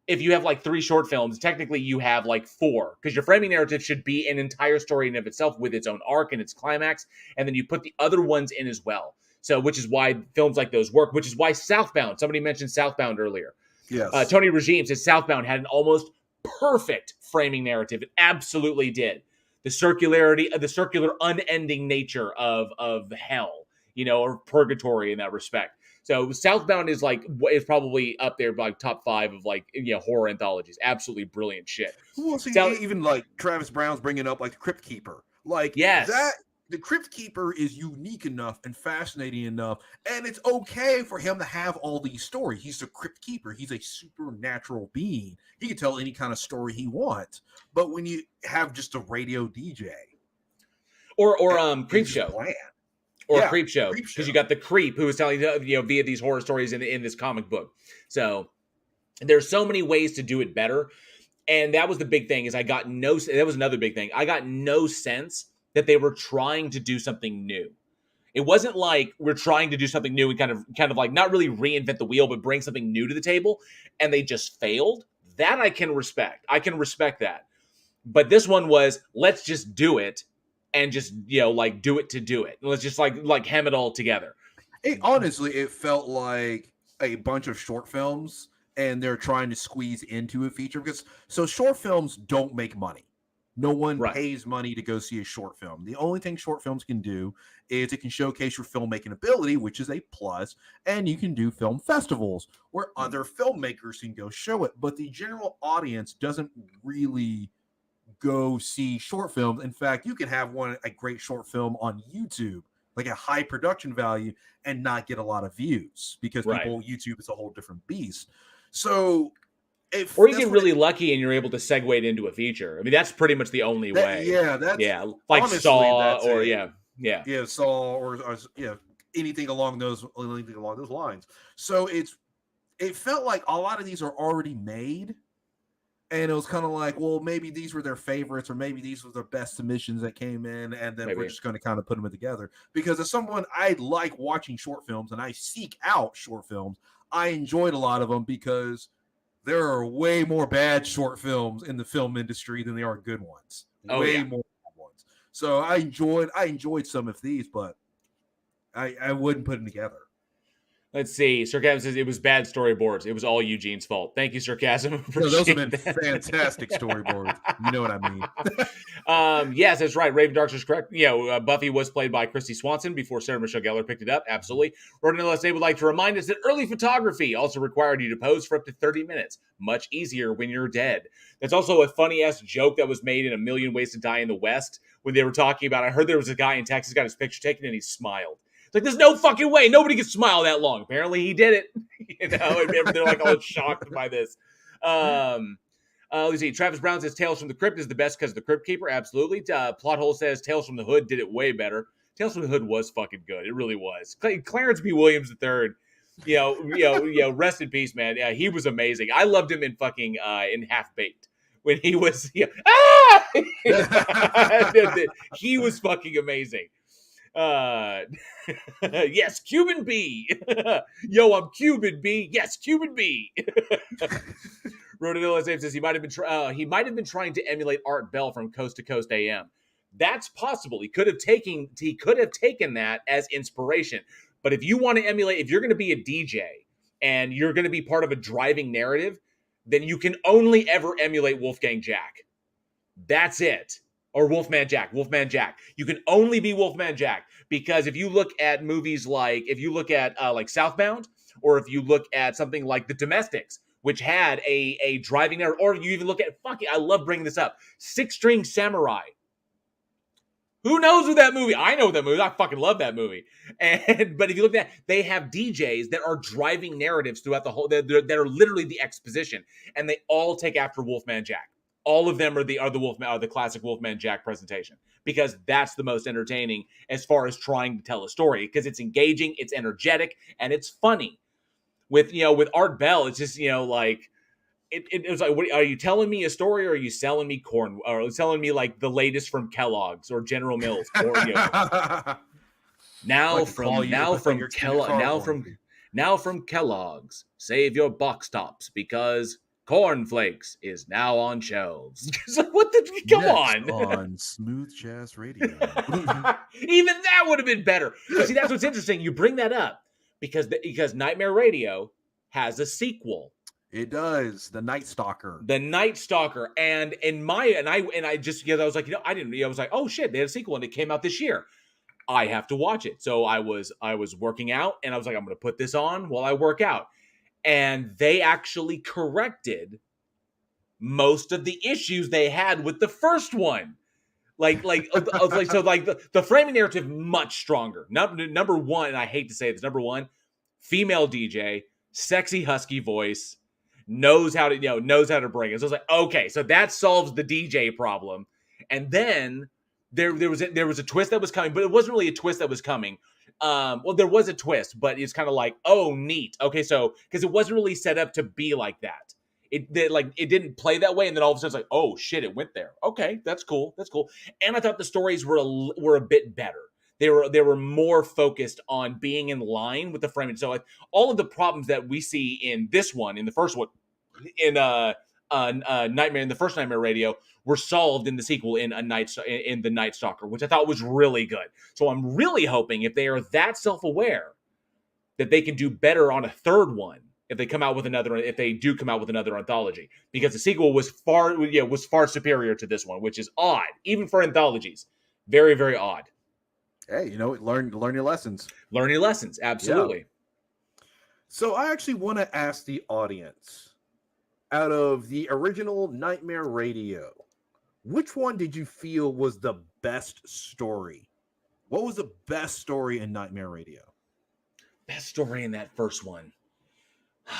if you have like 3 short films, technically you have like 4, because your framing narrative should be an entire story in and of itself with its own arc and its climax, and then you put the other ones in as well. So, which is why films like those work, which is why Southbound, somebody mentioned Southbound earlier. Yes. Tony Regime said Southbound had an almost perfect framing narrative. It absolutely did. The circularity, the circular unending nature of hell, or purgatory in that respect. So Southbound is probably up there by top 5 of horror anthologies. Absolutely brilliant shit. Well, see, even like Travis Brown's bringing up like the Crypt Keeper, yes, the Crypt Keeper is unique enough and fascinating enough, and it's okay for him to have all these stories. He's the Crypt Keeper. He's a supernatural being. He can tell any kind of story he wants. But when you have just a radio DJ or Creep Show. Bland. Or Creep Show, because you got the creep who is telling via these horror stories in this comic book. So there's so many ways to do it better, and that was the big thing. That was another big thing. I got no sense that they were trying to do something new. It wasn't like we're trying to do something new and kind of like not really reinvent the wheel, but bring something new to the table, and they just failed. That I can respect. I can respect that. But this one was, let's just do it. And just do it to do it. Let's just like hem it all together. Honestly, it felt like a bunch of short films, and they're trying to squeeze into a feature, because short films don't make money. No one pays money to go see a short film. The only thing short films can do is it can showcase your filmmaking ability, which is a plus, and you can do film festivals where other filmmakers can go show it. But the general audience doesn't really go see short films. In fact, you can have a great short film on YouTube, like a high production value, and not get a lot of views, because YouTube is a whole different beast. So, or you get really lucky and you're able to segue it into a feature. I mean, that's pretty much the only way. Like honestly, Saw, or Saw, or anything along those lines. So it felt like a lot of these are already made. And it was kind of like, well, maybe these were their favorites, or maybe these were the best submissions that came in, and then we're just going to kind of put them together. Because as someone, I like watching short films, and I seek out short films. I enjoyed a lot of them, because there are way more bad short films in the film industry than there are good ones. More bad ones. So I enjoyed some of these, but I wouldn't put them together. Let's see. Sarcasm says it was bad storyboards. It was all Eugene's fault. Thank you, Sarcasm. Those have been fantastic storyboards. You know what I mean? Yes, that's right. Raven Darks is correct. Buffy was played by Christy Swanson before Sarah Michelle Gellar picked it up. Absolutely. Rodin LSA would like to remind us that early photography also required you to pose for up to 30 minutes. Much easier when you're dead. That's also a funny-ass joke that was made in A Million Ways to Die in the West when they were talking about, I heard there was a guy in Texas got his picture taken and he smiled. It's like, there's no fucking way. Nobody can smile that long. Apparently he did it. And they're like all shocked by this. Let's see. Travis Brown says Tales from the Crypt is the best because of the Crypt Keeper. Absolutely. Plothole says Tales from the Hood did it way better. Tales from the Hood was fucking good. It really was. Clarence B. Williams III, rest in peace, man. Yeah, he was amazing. I loved him in fucking in Half Baked when he was he was fucking amazing. Yes, Cuban B. Yo, I'm Cuban B. Yes, Cuban B. Rodinilla says he might have been trying to emulate Art Bell from Coast to Coast AM. That's possible. He could have taken that as inspiration. But if you want to emulate, if you're going to be a DJ and you're going to be part of a driving narrative, then you can only ever emulate Wolfgang Jack. That's it. or Wolfman Jack. Wolfman Jack. You can only be Wolfman Jack because if you look at movies like like Southbound, or if you look at something like The Domestics, which had a driving error, or you even look at I love bringing this up, Six String Samurai. Who knows who that movie? I know that movie. I fucking love that movie. But if you look at that, they have DJs that are driving narratives throughout the whole that are literally the exposition, and they all take after Wolfman Jack. All of them are the classic Wolfman Jack presentation, because that's the most entertaining as far as trying to tell a story, because it's engaging, it's energetic, and it's funny. With Art Bell, it's just like it was like, what, are you telling me a story, or are you selling me corn, or selling me like the latest from Kellogg's or General Mills? Or, now from Kellogg's, save your box tops because cornflakes is now on shelves. What the? Come on Smooth Jazz Radio. Even that would have been better. But see, that's what's interesting. You bring that up because Nightmare Radio has a sequel. It does. The Night Stalker. And I was like, I was like, oh shit, they had a sequel and it came out this year. I have to watch it. So I was working out and I was like, I'm going to put this on while I work out. And they actually corrected most of the issues they had with the first one. The framing narrative much stronger. Number one, and I hate to say this, number one, female DJ, sexy husky voice, knows how to bring it. So I was like, okay, so that solves the DJ problem. And then there was a twist that was coming, but it wasn't really a twist that was coming. Well, there was a twist, but it's kind of like, oh, neat. Okay, so because it wasn't really set up to be like that. It didn't play that way, and then all of a sudden it's like, oh shit, it went there. Okay, that's cool. And I thought the stories were a bit better. They were more focused on being in line with the framing. So all of the problems that we see in this one, in the first one, in Nightmare, in the first Nightmare Radio, were solved in the sequel in the Night Stalker, which I thought was really good. So I'm really hoping, if they are that self-aware, that they can do better on a third one if they do come out with another anthology, because the sequel was far superior to this one, which is odd, even for anthologies. Very, very odd. Hey, learn your lessons. Learn your lessons, absolutely. Yeah. So I actually want to ask the audience, out of the original Nightmare Radio, which one did you feel was the best story? What was the best story in Nightmare Radio? Best story in that first one. I'm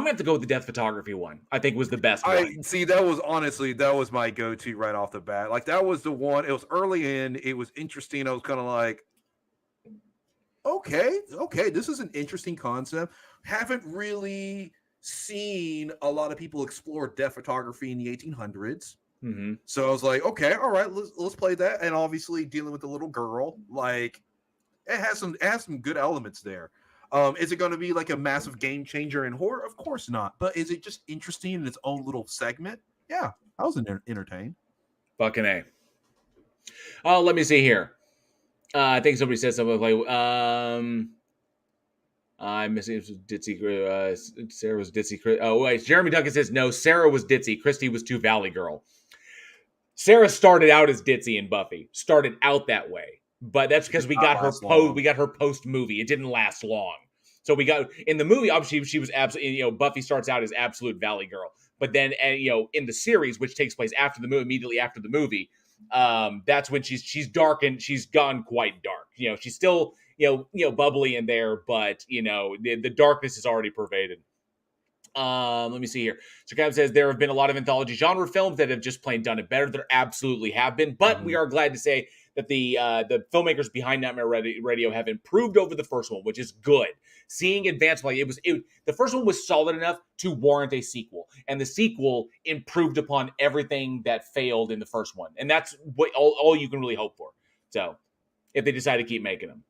gonna have to go with the death photography one. I think was the best one. That was my go-to right off the bat. Like, that was the one. It was early in. It was interesting. I was kind of like, okay, this is an interesting concept. Haven't really seen a lot of people explore death photography in the 1800s. Mm-hmm. So I was like, okay, all right, let's play that. And obviously dealing with the little girl, like, it has some good elements there. Is it going to be like a massive game changer in horror? Of course not. But is it just interesting in its own little segment? Yeah, I was entertained. Fucking A. Oh, let me see here. I think somebody said something like, I'm missing. It was Ditzy. Sarah was Ditzy. Oh, wait. Jeremy Duncan says, no, Sarah was Ditzy. Christy was too Valley Girl. Sarah started out as Ditzy in Buffy. Started out that way. But that's because we got her post movie. It didn't last long. So we got in the movie, obviously she was absolutely, Buffy starts out as absolute Valley Girl. But then in the series, which takes place after the movie, immediately after the movie, that's when she's dark and she's gone quite dark. She's still bubbly in there, but the darkness is already pervaded. Let me see here. So Cam says there have been a lot of anthology genre films that have just plain done it better. There absolutely have been, but we are glad to say that the filmmakers behind Nightmare Radio have improved over the first one, which is good. Seeing advanced, the first one was solid enough to warrant a sequel, and the sequel improved upon everything that failed in the first one, and that's what all you can really hope for. So, if they decide to keep making them.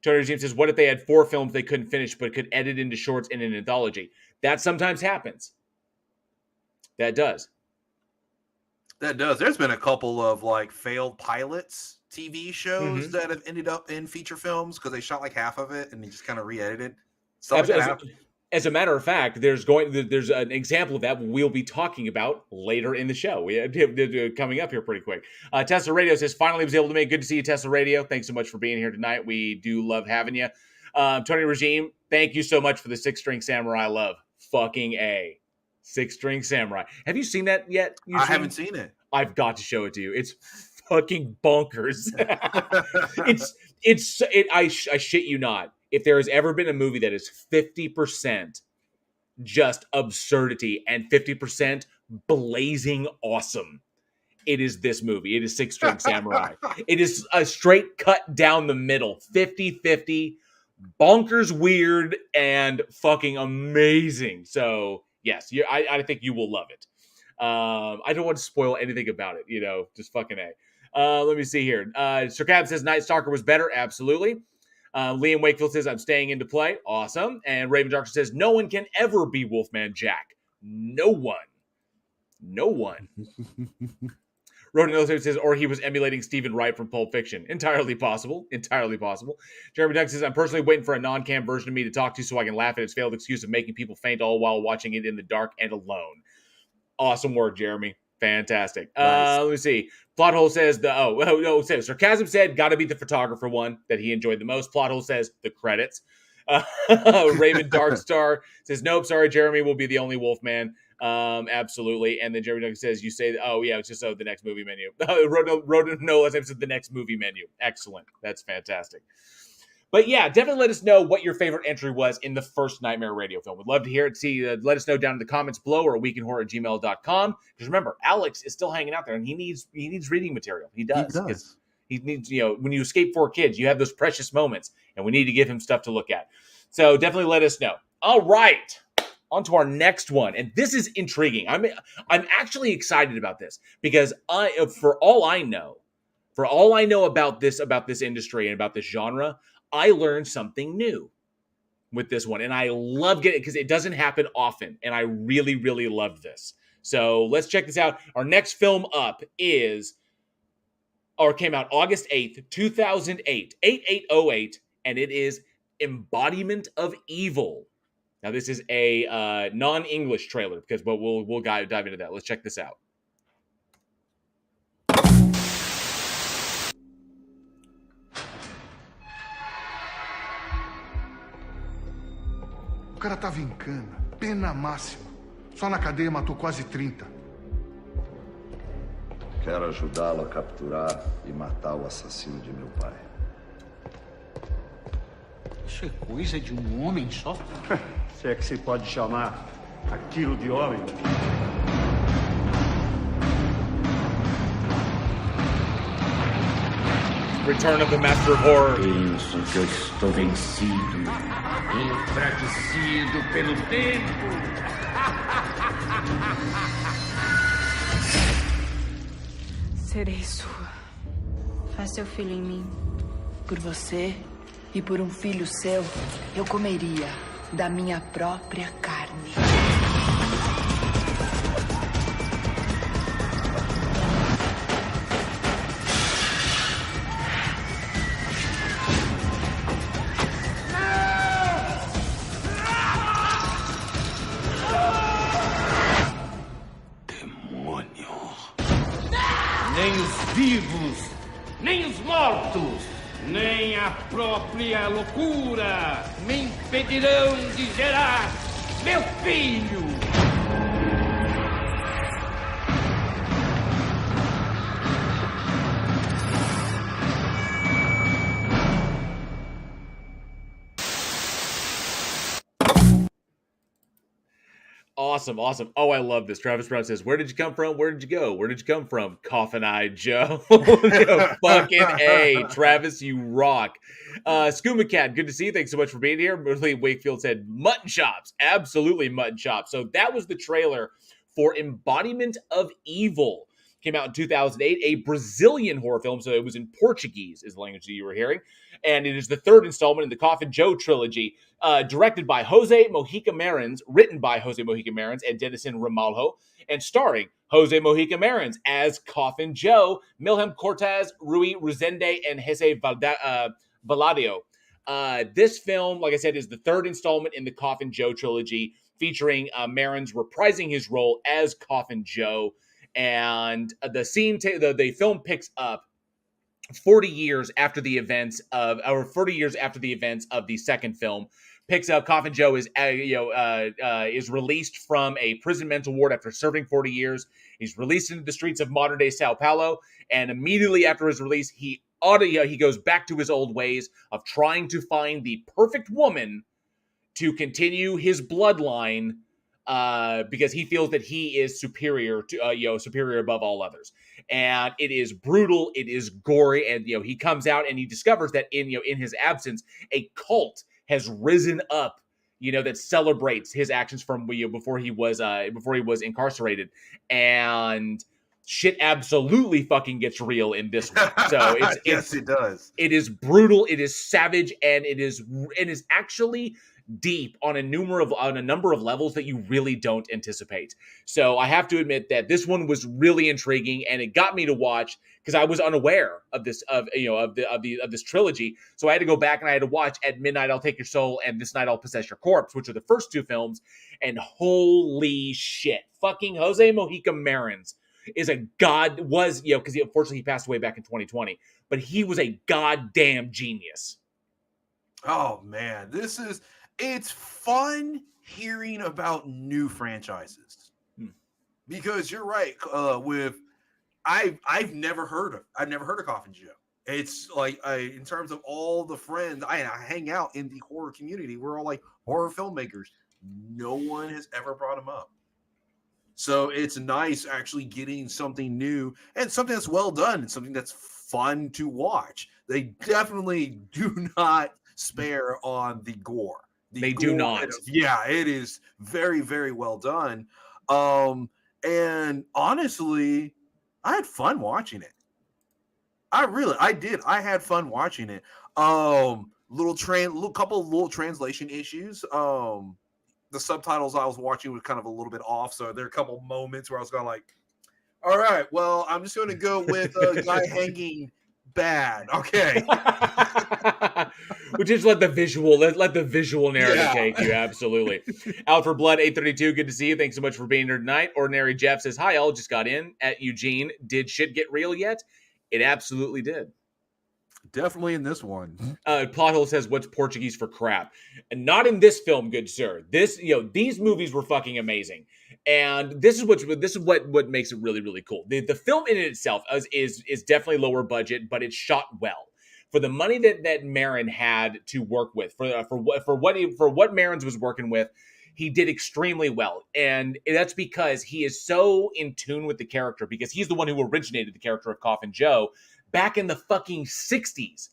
Turner James says, what if they had 4 films they couldn't finish but could edit into shorts in an anthology? That sometimes happens. That does. There's been a couple of failed pilots TV shows that have ended up in feature films because they shot half of it and they just kind of re-edited. As a matter of fact, there's an example of that we'll be talking about later in the show. We have coming up here pretty quick. Tesla Radio says, finally was able to make. Good to see you, Tesla Radio. Thanks so much for being here tonight. We do love having you. Tony Regime, thank you so much for the 6-string samurai love. Fucking A. 6-string samurai. Have you seen that yet? I haven't seen it. I've got to show it to you. It's fucking bonkers. I shit you not. If there has ever been a movie that is 50% just absurdity and 50% blazing awesome, it is this movie. It is 6-String Samurai. It is a straight cut down the middle, 50-50, bonkers weird, and fucking amazing. So, yes, I think you will love it. I don't want to spoil anything about it, just fucking A. Let me see here. Sir Cab says Night Stalker was better. Absolutely. Liam Wakefield says, I'm staying into play. Awesome. And Raven Darker says, no one can ever be Wolfman Jack. No one. Rodin Illustrator says, or he was emulating Stephen Wright from Pulp Fiction. Entirely possible. Jeremy Doug says, I'm personally waiting for a non-cam version of me to talk to so I can laugh at his failed excuse of making people faint all while watching it in the dark and alone. Awesome work, Jeremy. Fantastic. Nice. Let me see. Plothole says says Sarcasm said gotta be the photographer one that he enjoyed the most. Plothole says the credits. Raymond Darkstar says nope, sorry, Jeremy will be the only Wolfman. Absolutely. And then Jeremy Duncan says you say it's just the next movie menu. Rodin Nola says the next movie menu. Excellent. That's fantastic. But yeah, definitely let us know what your favorite entry was in the first Nightmare Radio film. We'd love to hear it. Let us know down in the comments below or weekinhorror@gmail.com. Because remember, Alex is still hanging out there, and he needs reading material. He does. He needs, when you escape 4 kids, you have those precious moments, and we need to give him stuff to look at. So definitely let us know. All right, on to our next one, and this is intriguing. I'm actually excited about this because for all I know about this industry and about this genre, I learned something new with this one, and I love getting it because it doesn't happen often, and I really, really love this. So let's check this out. Our next film up came out August 8th, 2008, 8808, and it is Embodiment of Evil. Now, this is a non-English trailer, but we'll dive into that. Let's check this out. O cara tava em cana, pena máxima. Só na cadeia matou quase 30. Quero ajudá-lo a capturar e matar o assassino de meu pai. Isso é coisa de um homem só? Se é que se pode chamar aquilo de homem. Return of the Master of Horror. Penso que eu estou vencido. Enfraquecido pelo tempo. Serei sua. Faz seu filho em mim. Por você e por um filho seu, eu comeria da minha própria carne. Nem os vivos, nem os mortos, nem a própria loucura me impedirão de gerar meu filho. Awesome. Oh, I love this. Travis Brown says, where did you come from? Where did you go? Where did you come from? Coffin Joe. Fucking A. Travis, you rock. Skooma Cat, good to see you. Thanks so much for being here. Merley Wakefield said, mutton chops. Absolutely mutton chops. So that was the trailer for Embodiment of Evil. Came out in 2008, a Brazilian horror film. So it was in Portuguese is the language that you were hearing. And it is the third installment in the Coffin Joe trilogy, directed by Jose Mojica Marins, written by Jose Mojica Marins and Denison Ramalho, and starring Jose Mojica Marins as Coffin Joe, Milhem Cortez, Rui Rosende, and Jesse Valadio. This film, like I said, is the third installment in the Coffin Joe trilogy, featuring Marin's reprising his role as Coffin Joe. And the film picks up 40 years after the events of, or 40 years after the events of the second film. Picks up Coffin Joe is released from a prison mental ward after serving 40 years. He's released into the streets of modern day Sao Paulo, and immediately after his release, he goes back to his old ways of trying to find the perfect woman to continue his bloodline, because he feels that he is superior above all others. And it is brutal, it is gory, and he comes out and he discovers that in his absence, a cult has risen up, that celebrates his actions from before he was incarcerated, and shit absolutely fucking gets real in this one. So yes, it does. It is brutal, it is savage, and it is actually deep on a number of levels that you really don't anticipate. So I have to admit that this one was really intriguing, and it got me to watch because I was unaware of this this trilogy. So I had to go back and I had to watch At Midnight I'll Take Your Soul and This Night I'll Possess Your Corpse, which are the first two films. And holy shit, fucking Jose Mojica Marins is a god, was, because unfortunately he passed away back in 2020, but he was a goddamn genius. Oh man, it's fun hearing about new franchises, because you're right. I've never heard of Coffin Joe. It's like, in terms of all the friends I hang out in the horror community, we're all like horror filmmakers. No one has ever brought him up. So it's nice actually getting something new and something that's well done and something that's fun to watch. They definitely do not spare on the gore. They do not. Yeah, it is very, very well done. And honestly, I had fun watching it. I did. I had fun watching it. Couple little translation issues. The subtitles I was watching was kind of a little bit off, so there are a couple moments where I was kind of like, all right, well, I'm just going to go with a guy hanging bad. Okay. Which just let the visual narrative take you. Absolutely. Out for Blood 832, good to see you. Thanks so much for being here tonight. Ordinary Jeff says, hi, all just got in. At Eugene, did shit get real yet? It absolutely did. Definitely in this one. Plothole says, what's Portuguese for crap? And not in this film, good sir. These movies were fucking amazing. And this is what makes it really, really cool. The film in itself is definitely lower budget, but it's shot well. For the money that Marin had to work with, for what Marin's was working with, he did extremely well. And that's because he is so in tune with the character, because he's the one who originated the character of Coffin Joe back in the fucking 60s.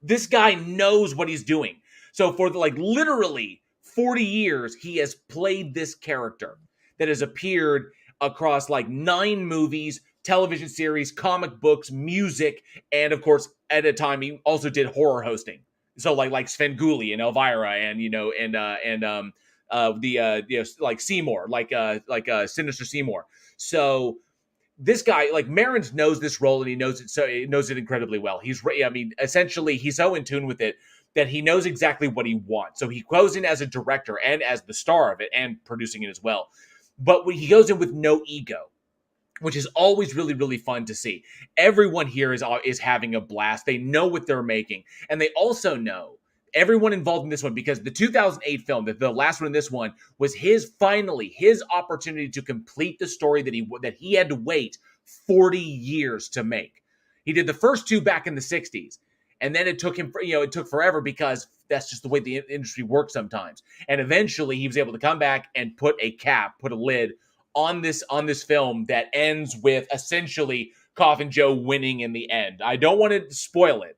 This guy knows what he's doing. So for literally 40 years, he has played this character that has appeared across 9 movies, television series, comic books, music, and of course, at a time he also did horror hosting. So like Svengoolie and Elvira and Seymour, Sinister Seymour. So this guy, Marins, knows this role, and he knows it. So he knows it incredibly well. Essentially, he's so in tune with it that he knows exactly what he wants. So he goes in as a director and as the star of it and producing it as well. But he goes in with no ego, which is always really, really fun to see. Everyone here is having a blast. They know what they're making, and they also know everyone involved in this one, because the 2008 film, the last one in this one, was his opportunity to complete the story that he had to wait 40 years to make. He did the first two back in the 60s, and then it took him, it took forever, because that's just the way the industry works sometimes. And eventually he was able to come back and put a lid on this film that ends with essentially Coffin Joe winning in the end. I don't want to spoil it,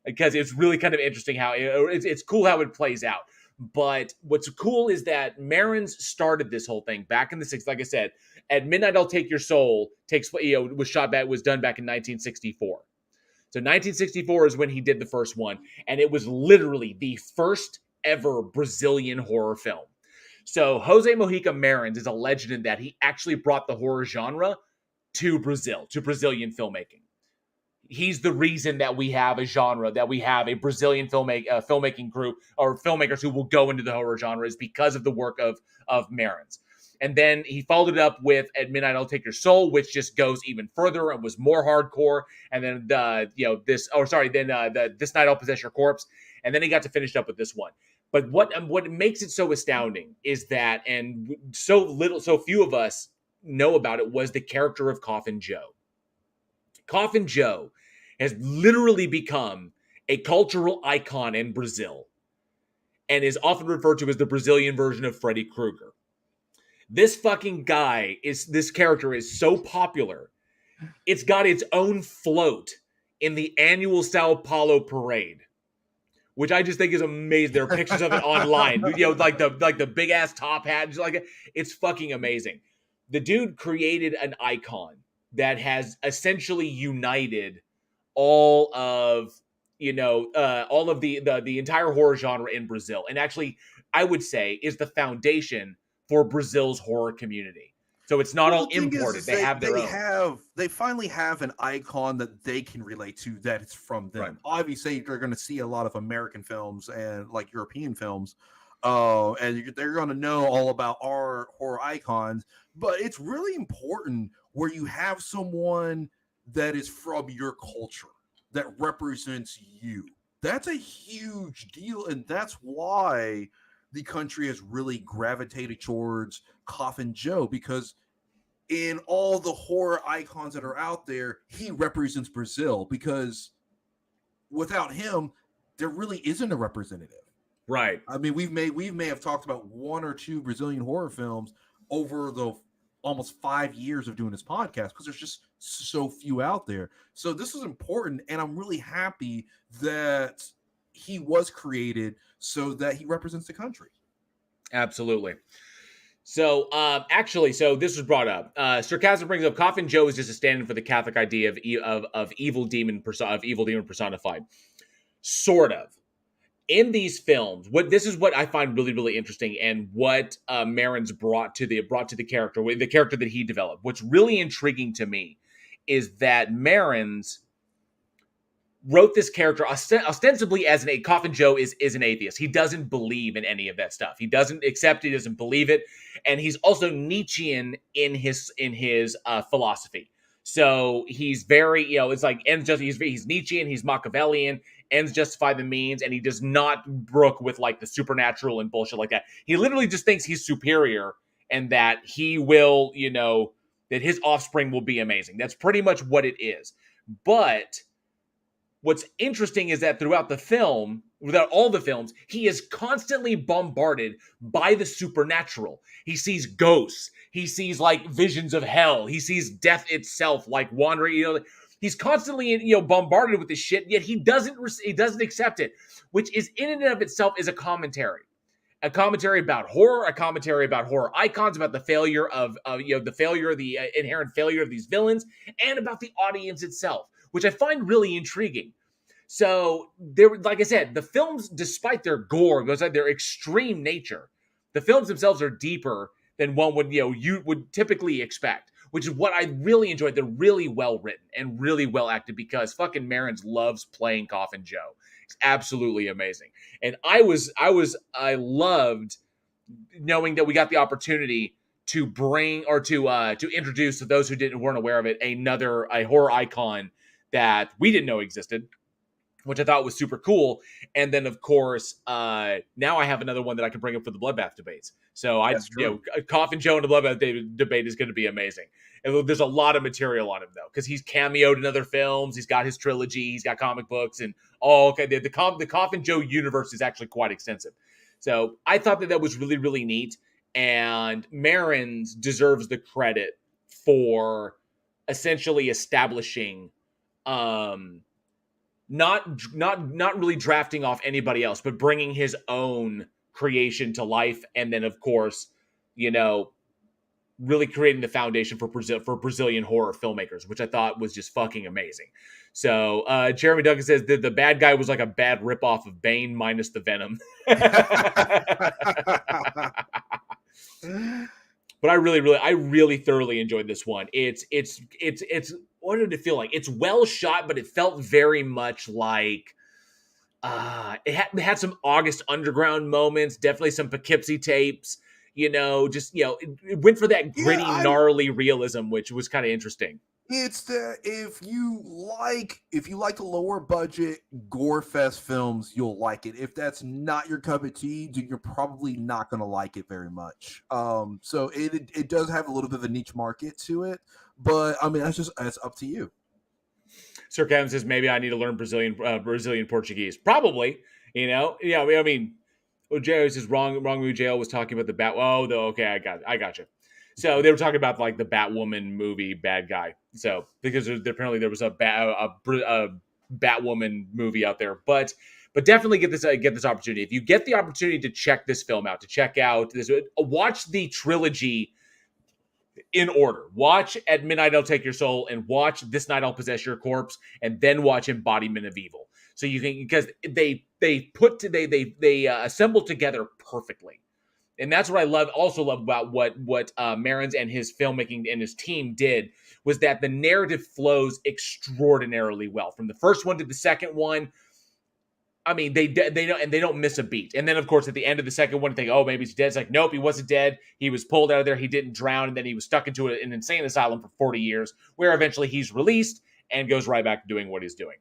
because it's really kind of interesting how it's cool how it plays out. But what's cool is that Marins started this whole thing back in the 60s. Like I said, At Midnight I'll Take Your Soul was done back in 1964. So 1964 is when he did the first one, and it was literally the first ever Brazilian horror film. So Jose Mojica Marins is a legend in that he actually brought the horror genre to Brazil, to Brazilian filmmaking. he's the reason that we have a genre, that we have a Brazilian filmmaking group or filmmakers who will go into the horror genre, is because of the work of Marins. And then he followed it up with At Midnight I'll Take Your Soul, which just goes even further and was more hardcore. And then This Night I'll Possess Your Corpse. And then he got to finish up with this one. But what makes it so astounding is that, and so few of us know about it, was the character of Coffin Joe. Coffin Joe has literally become a cultural icon in Brazil and is often referred to as the Brazilian version of Freddy Krueger. This character is so popular, it's got its own float in the annual Sao Paulo parade, which I just think is amazing. There are pictures of it online, like the big ass top hat, it's fucking amazing. The dude created an icon that has essentially united all of the entire horror genre in Brazil, and actually, I would say, is the foundation for Brazil's horror community. So it's not all imported. They have their own. They finally have an icon that they can relate to, that it's from them. Right. Obviously, they're going to see a lot of American films and like European films, and they're going to know all about our horror icons. But it's really important where you have someone that is from your culture, that represents you. That's a huge deal, and that's why the country has really gravitated towards Coffin Joe, because in all the horror icons that are out there, he represents Brazil, because without him, there really isn't a representative. Right. I mean, we may have talked about one or two Brazilian horror films over the almost 5 years of doing this podcast, because there's just so few out there. So this is important, and I'm really happy that he was created so that he represents the country. Absolutely. So, so this was brought up. Sarcasm brings up Coffin Joe is just a stand-in for the Catholic idea of evil demon personified. Sort of. In these films, this is what I find really, really interesting, and what Marins brought to the character, the character that he developed. What's really intriguing to me is that Marins wrote this character ostensibly as Coffin Joe is an atheist. He doesn't believe in any of that stuff. He doesn't accept it, he doesn't believe it, and he's also Nietzschean in his philosophy. So he's very, it's like he's Nietzschean, he's Machiavellian, ends justify the means, and he does not brook with like the supernatural and bullshit like that. He literally just thinks he's superior, and that he will, that his offspring will be amazing. That's pretty much what it is. But what's interesting is that throughout all the films, he is constantly bombarded by the supernatural. He sees ghosts. He sees like visions of hell. He sees death itself, like wandering. He's constantly bombarded with this shit. Yet he doesn't accept it, which is in and of itself is a commentary about horror, a commentary about horror icons, about the failure of the inherent failure of these villains, and about the audience itself, which I find really intriguing. So like I said, the films, despite their gore, their extreme nature, the films themselves are deeper than one would, you would typically expect, which is what I really enjoyed. They're really well written and really well acted, because fucking Marins loves playing Coffin Joe. It's absolutely amazing. And I loved knowing that we got the opportunity to bring, or to introduce to those who weren't aware of it, a horror icon that we didn't know existed, which I thought was super cool. And then, of course, now I have another one that I can bring up for the Bloodbath debates. So Coffin Joe and the Bloodbath debate is going to be amazing. And there's a lot of material on him, though, because he's cameoed in other films. He's got his trilogy. He's got comic books. And, the Coffin Joe universe is actually quite extensive. So I thought that was really, really neat. And Marins deserves the credit for essentially establishing not really drafting off anybody else, but bringing his own creation to life. And then, of course, really creating the foundation for Brazilian horror filmmakers, which I thought was just fucking amazing. So Jeremy Duncan says that the bad guy was like a bad ripoff of Bane minus the venom. But I really thoroughly enjoyed this one. It's what did it feel like? It's well shot, but it felt very much like it had some August Underground moments, definitely some Poughkeepsie tapes. It went for that gritty, gnarly realism, which was kind of interesting. It's that if you like the lower budget gore fest films, you'll like it. If that's not your cup of tea, you're probably not going to like it very much. So it does have a little bit of a niche market to it, but I mean that's up to you. Sir Kevin says maybe I need to learn Brazilian Portuguese. Probably, I mean, Ujeo says wrong. Ujeo was talking about the bat. Oh, okay, I got you. So they were talking about like the Batwoman movie bad guy. So because apparently there was a Batwoman movie out there, but definitely get this opportunity. If you get the opportunity to check this film out, watch the trilogy in order. Watch At Midnight I'll Take Your Soul and watch This Night I'll Possess Your Corpse, and then watch Embodiment of Evil. So you can, because they assemble together perfectly. And that's what I also love about what Marins and his filmmaking and his team did, was that the narrative flows extraordinarily well. From the first one to the second one, I mean, they don't miss a beat. And then, of course, at the end of the second one, they think, oh, maybe he's dead. It's like, nope, he wasn't dead. He was pulled out of there. He didn't drown. And then he was stuck into an insane asylum for 40 years, where eventually he's released and goes right back to doing what he's doing.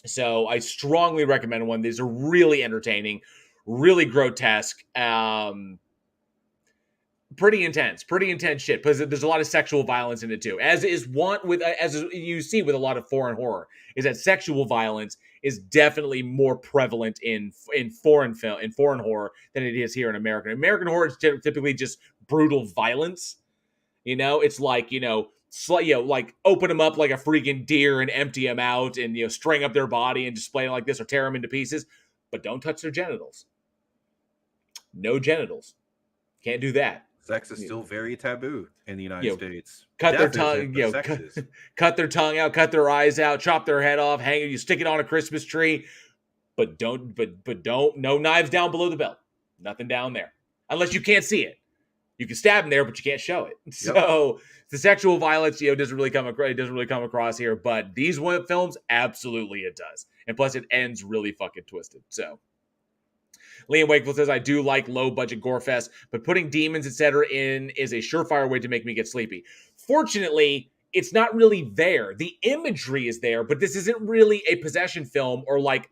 So I strongly recommend one. These are really entertaining, really grotesque, pretty intense shit, because there's a lot of sexual violence in it too. As you see with a lot of foreign horror, is that sexual violence is definitely more prevalent in foreign horror than it is here in American. American horror is typically just brutal violence. It's like, like open them up like a freaking deer and empty them out and, string up their body and display them like this or tear them into pieces, but don't touch their genitals. No genitals. Can't do that. Sex is still very taboo in the United States. Cut their tongue, cut their tongue out, cut their eyes out, chop their head off, hang it, you stick it on a Christmas tree, but no knives down below the belt. Nothing down there. Unless you can't see it. You can stab them there, but you can't show it. Yep. So the sexual violence, doesn't really come across here, but these films, absolutely it does. And plus it ends really fucking twisted. So Liam Wakefield says, I do like low-budget gore fest, but putting demons, etc. in is a surefire way to make me get sleepy. Fortunately, it's not really there. The imagery is there, but this isn't really a possession film or like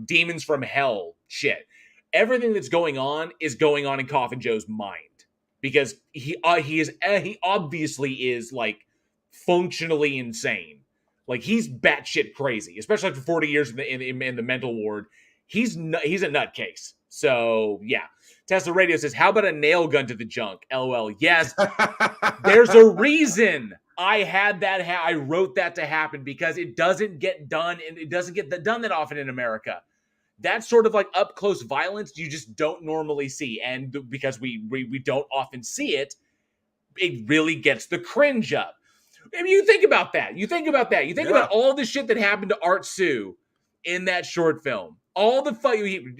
Demons from Hell shit. Everything that's going on is going on in Coffin Joe's mind, because he obviously is like functionally insane. Like he's batshit crazy, especially after 40 years in the mental ward. He's a nutcase. So, yeah. Tesla Radio says, how about a nail gun to the junk? LOL. Yes. There's a reason I had that. I wrote that to happen, because it doesn't get done, and it doesn't get done that often in America. That sort of like up close violence you just don't normally see. And because we don't often see it, it really gets the cringe up. I mean, you think about that. You think about all the shit that happened to Art Sue in that short film. All the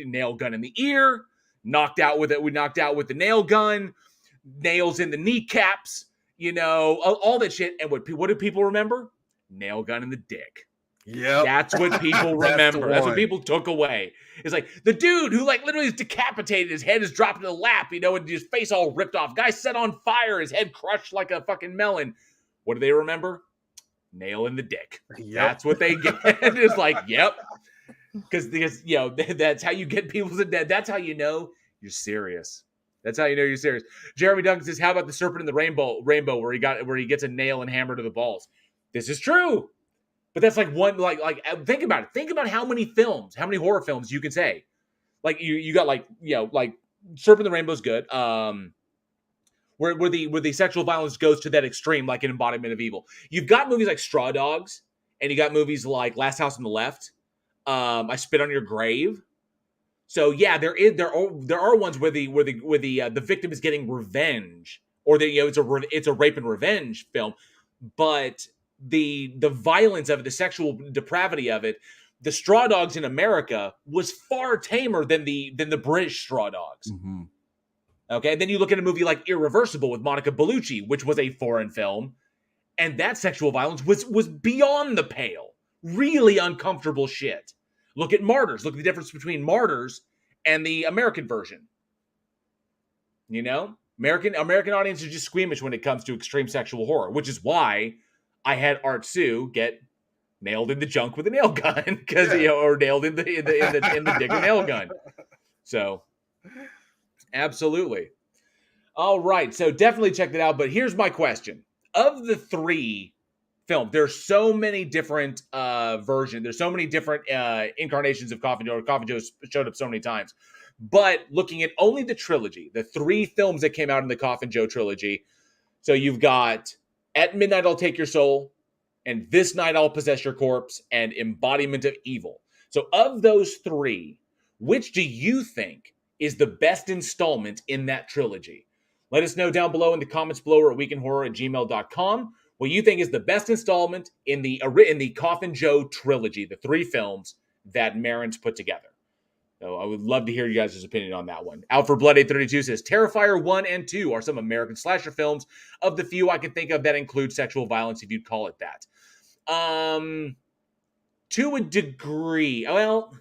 nail gun in the ear, knocked out with the nail gun, nails in the kneecaps, all that shit. And what do people remember? Nail gun in the dick. Yeah, that's what people remember. That's what people took away. It's like the dude who like literally is decapitated, his head is dropped in the lap, and his face all ripped off. Guy set on fire, his head crushed like a fucking melon. What do they remember? Nail in the dick. Yep. That's what they get. It's like, yep. Because that's how you get people to dead. That's how you know you're serious. That's how you know you're serious. Jeremy Duncan says, how about the Serpent in the Rainbow where he gets a nail and hammer to the balls? This is true. But that's like one, like think about it. Think about how many horror films you can say. Like you got like Serpent in the Rainbow is good. Where the sexual violence goes to that extreme, like an Embodiment of Evil. You've got movies like Straw Dogs, and you got movies like Last House on the Left. I Spit on Your Grave. So yeah, there are ones where the victim is getting revenge, or it's a rape and revenge film, but the violence of it, the sexual depravity of it, the Straw Dogs in America was far tamer than the British Straw Dogs. Mm-hmm. Okay, and then you look at a movie like Irreversible with Monica Bellucci, which was a foreign film, And that sexual violence was beyond the pale. Really uncomfortable shit. Look at Martyrs. Look at the difference between Martyrs and the American version. You know? American audience are just squeamish when it comes to extreme sexual horror, which is why I had Art Sue get nailed in the junk with a nail gun, because or nailed in the dick with a nail gun. So, absolutely. All right, so definitely check that out. But here's my question: of the 3 films, there's so many different versions. There's so many different incarnations of Coffin Joe. Coffin Joe showed up so many times. But looking at only the trilogy, the 3 films that came out in the Coffin Joe trilogy, so you've got At Midnight I'll Take Your Soul, and This Night I'll Possess Your Corpse, and Embodiment of Evil. So of those 3, which do you think is the best installment in that trilogy? Let us know down below in the comments below or at weekendhorror@gmail.com what you think is the best installment in the Coffin Joe trilogy, the 3 films that Marin's put together. So I would love to hear you guys' opinion on that one. Out for Blood 832 says, Terrifier 1 and 2 are some American slasher films of the few I can think of that include sexual violence, if you'd call it that. To a degree. Well,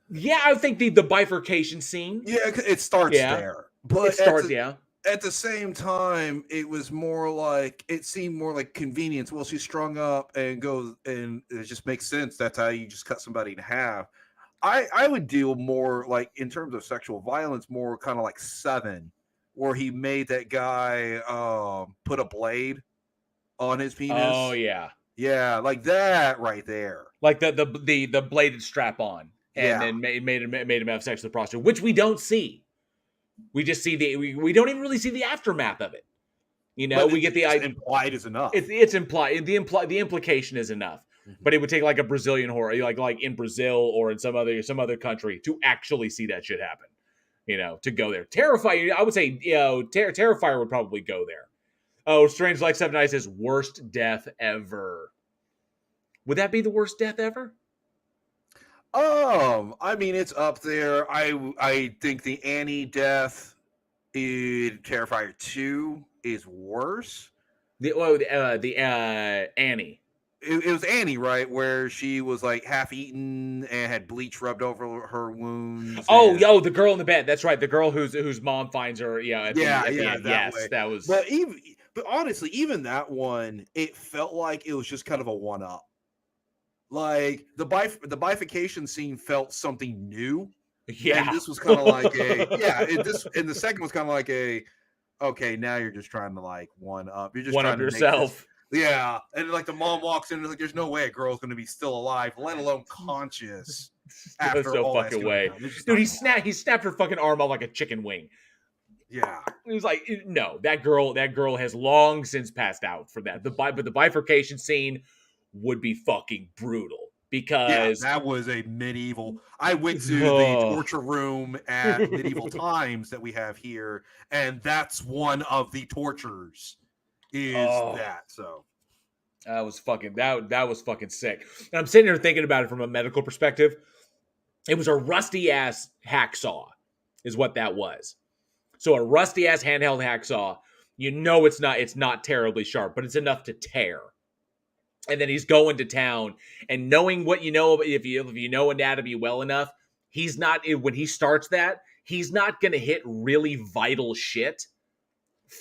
yeah, I think the bifurcation scene. Yeah, it starts there. But it starts, at the same time, it was more like, it seemed more like convenience. Well, she's strung up and goes, and it just makes sense. That's how you just cut somebody in half. I would deal more like, in terms of sexual violence, more kind of like 7, where he made that guy put a blade on his penis. Oh yeah, like that right there, like the bladed strap on, and then made him have sex with the prostitute, which we don't see. We just see we don't even really see the aftermath of it. You know, we get the idea. Implied is enough. It's implied. The implication is enough. Mm-hmm. But it would take like a Brazilian horror, like in Brazil or in some other country, to actually see that shit happen. You know, to go there. Terrifier, I would say, Terrifier would probably go there. Oh, Strange Like 7 Nights says worst death ever. Would that be the worst death ever? I mean, it's up there. I think the Annie death in Terrifier 2 is worse. The Annie. It was Annie, right? Where she was like half eaten and had bleach rubbed over her wounds. Oh, the girl in the bed. That's right. The girl whose mom finds her. At the end. Yes, way. That was. But honestly, even that one, it felt like it was just kind of a one-up. Like the bifurcation scene felt something new. Yeah, and this was kind of like and the second was kind of like okay, now you're just trying to like one up. You're just one trying up to yourself. And like the mom walks in and like, there's no way a girl's going to be still alive, let alone conscious. After so all fucking way, dude. He snapped her fucking arm off like a chicken wing. Yeah, it was like, no, that girl has long since passed out from that. But the bifurcation scene would be fucking brutal, because that was a medieval. I went to the torture room at medieval times that we have here, and that's one of the tortures. That so that was fucking sick. And I'm sitting here thinking about it from a medical perspective. It was a rusty ass hacksaw, is what that was. So a rusty ass handheld hacksaw. You know, it's not terribly sharp, but it's enough to tear. And then he's going to town, and knowing what you know, if you know anatomy well enough, when he starts that, he's not going to hit really vital shit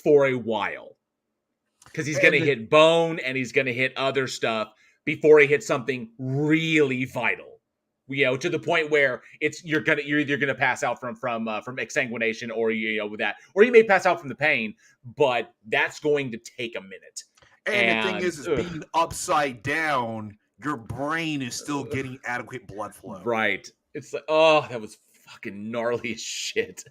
for a while, because he's going to hit bone and he's going to hit other stuff before he hits something really vital. You know, to the point where you're either gonna pass out from exsanguination, or with that, or you may pass out from the pain, but that's going to take a minute. And the thing is being upside down, your brain is still getting adequate blood flow. Right. It's like, that was fucking gnarly as shit.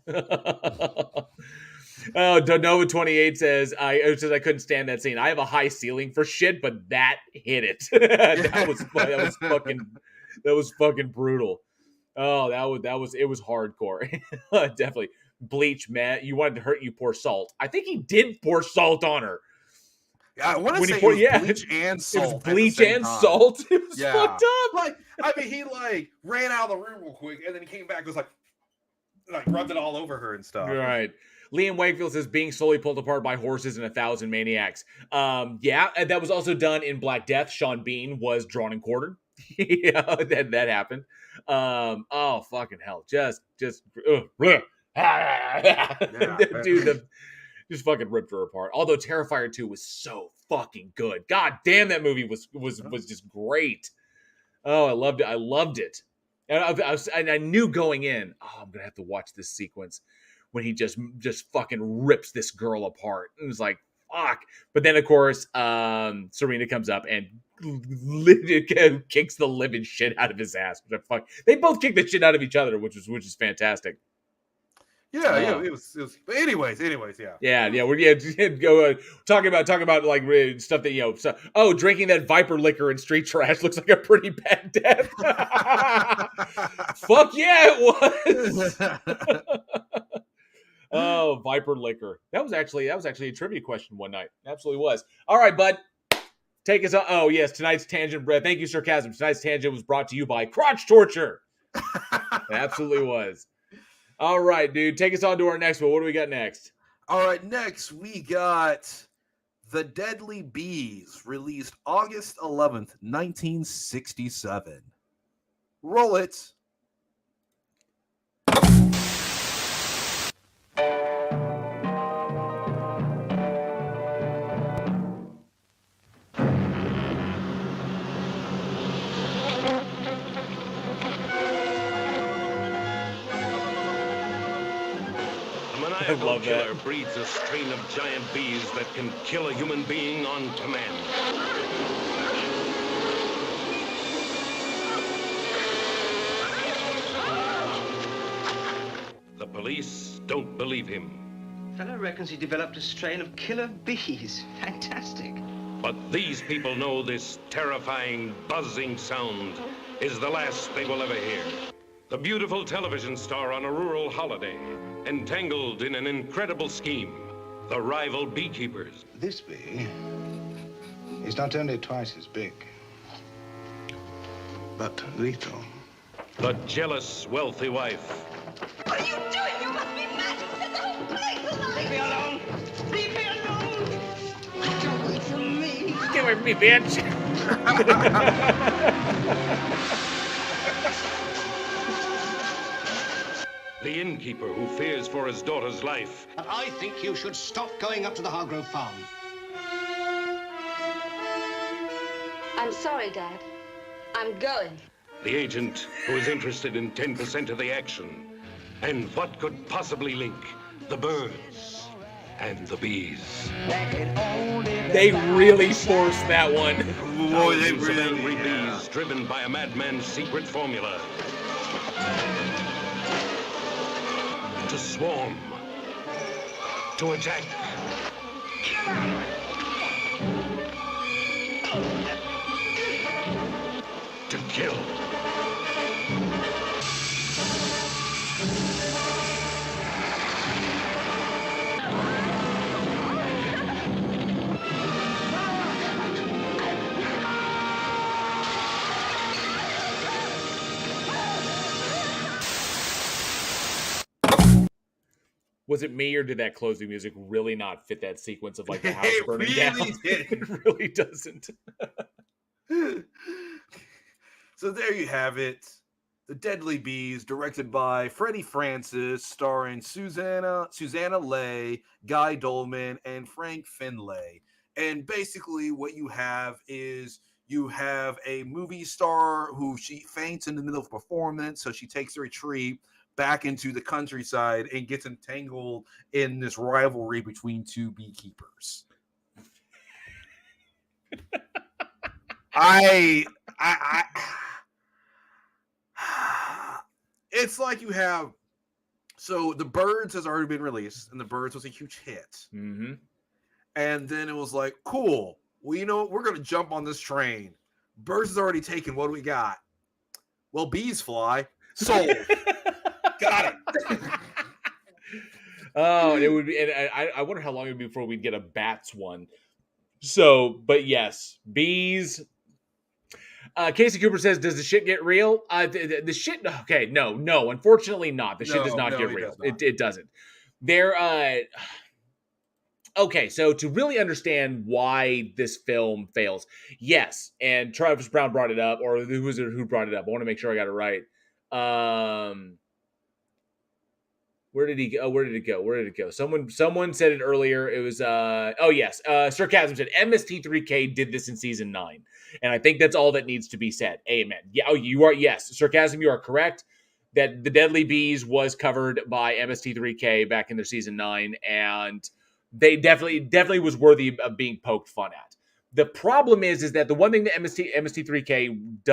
Donova28 says, I couldn't stand that scene. I have a high ceiling for shit, but that hit it. that was fucking brutal. Oh, it was hardcore. Definitely. Bleach, man. You wanted to hurt you, pour salt. I think he did pour salt on her. I want to say bleach and salt. It was bleach and salt. It was fucked up. Like, I mean, he like ran out of the room real quick, and then he came back and was like, like rubbed it all over her and stuff. Right. Liam Wakefield says being slowly pulled apart by horses and 1,000 maniacs. Yeah, and that was also done in Black Death. Sean Bean was drawn and quartered. Yeah, that happened. Oh fucking hell. Just dude, just fucking ripped her apart. Although Terrifier 2 was so fucking good. God damn, that movie was just great. Oh, I loved it. I loved it. And I knew going in, oh, I'm gonna have to watch this sequence when he just fucking rips this girl apart. It was like, fuck. But then of course, Serena comes up and kicks the living shit out of his ass. Which fuck. They both kick the shit out of each other, which is fantastic. Yeah, it was. But anyways, yeah. Yeah, we're go talking about like stuff that drinking that Viper liquor in street trash looks like a pretty bad death. Fuck yeah, it was. Oh, Viper liquor. That was actually a trivia question one night. Absolutely was. All right, bud. Take us on. Oh yes, tonight's tangent. Thank you, Sarcasm. Tonight's tangent was brought to you by crotch torture. It absolutely was. All right, dude. Take us on to our next one. What do we got next? All right, next we got The Deadly Bees, released August 11th, 1967. Roll it. A maniacal killer breeds a strain of giant bees that can kill a human being on command. The police don't believe him. Fellow reckons he developed a strain of killer bees. Fantastic. But these people know this terrifying, buzzing sound is the last they will ever hear. The beautiful television star on a rural holiday, entangled in an incredible scheme. The rival beekeepers. This bee is not only twice as big, but lethal. The jealous, wealthy wife. What are you doing? You must be mad. Set the whole place alight. Leave me alone. Leave me alone. Get away from me. Get away from me, bitch. The innkeeper who fears for his daughter's life. But I think you should stop going up to the Hargrove farm. I'm sorry, Dad. I'm going. The agent who is interested in 10% of the action. And what could possibly link the birds and the bees? They really forced that one. Boy, they really, of angry bees driven by a madman's secret formula. To swarm. To attack. To kill. Was it me, or did that closing music really not fit that sequence of like the house burning down? It really doesn't. So there you have it. The Deadly Bees, directed by Freddie Francis, starring Susanna Lay, Guy Dolman, and Frank Finlay. And basically what you have is you have a movie star who she faints in the middle of a performance, so she takes a retreat back into the countryside and gets entangled in this rivalry between two beekeepers. It's like you have, so The Birds has already been released, and The Birds was a huge hit. Mm-hmm. And then it was like, cool, well, you know what? We're going to jump on this train. Birds is already taken. What do we got? Well, bees fly. Sold. Got it. Oh, and it would be, and I wonder how long it would be before we'd get a bats one. So, but yes, bees. Casey Cooper says, "Does the shit get real?" The shit. Okay, no. Unfortunately, not. The shit does not get real. It doesn't. Okay, so to really understand why this film fails, yes, and Travis Brown brought it up, or who brought it up? I want to make sure I got it right. Where did he go? Where did it go? Someone said it earlier. It was Sarcasm said MST3K did this in season 9. And I think that's all that needs to be said. Amen. Yeah, you are, yes. Sarcasm, you are correct. That the Deadly Bees was covered by MST3K back in their season 9, and they definitely was worthy of being poked fun at. The problem is that the one thing that MST3K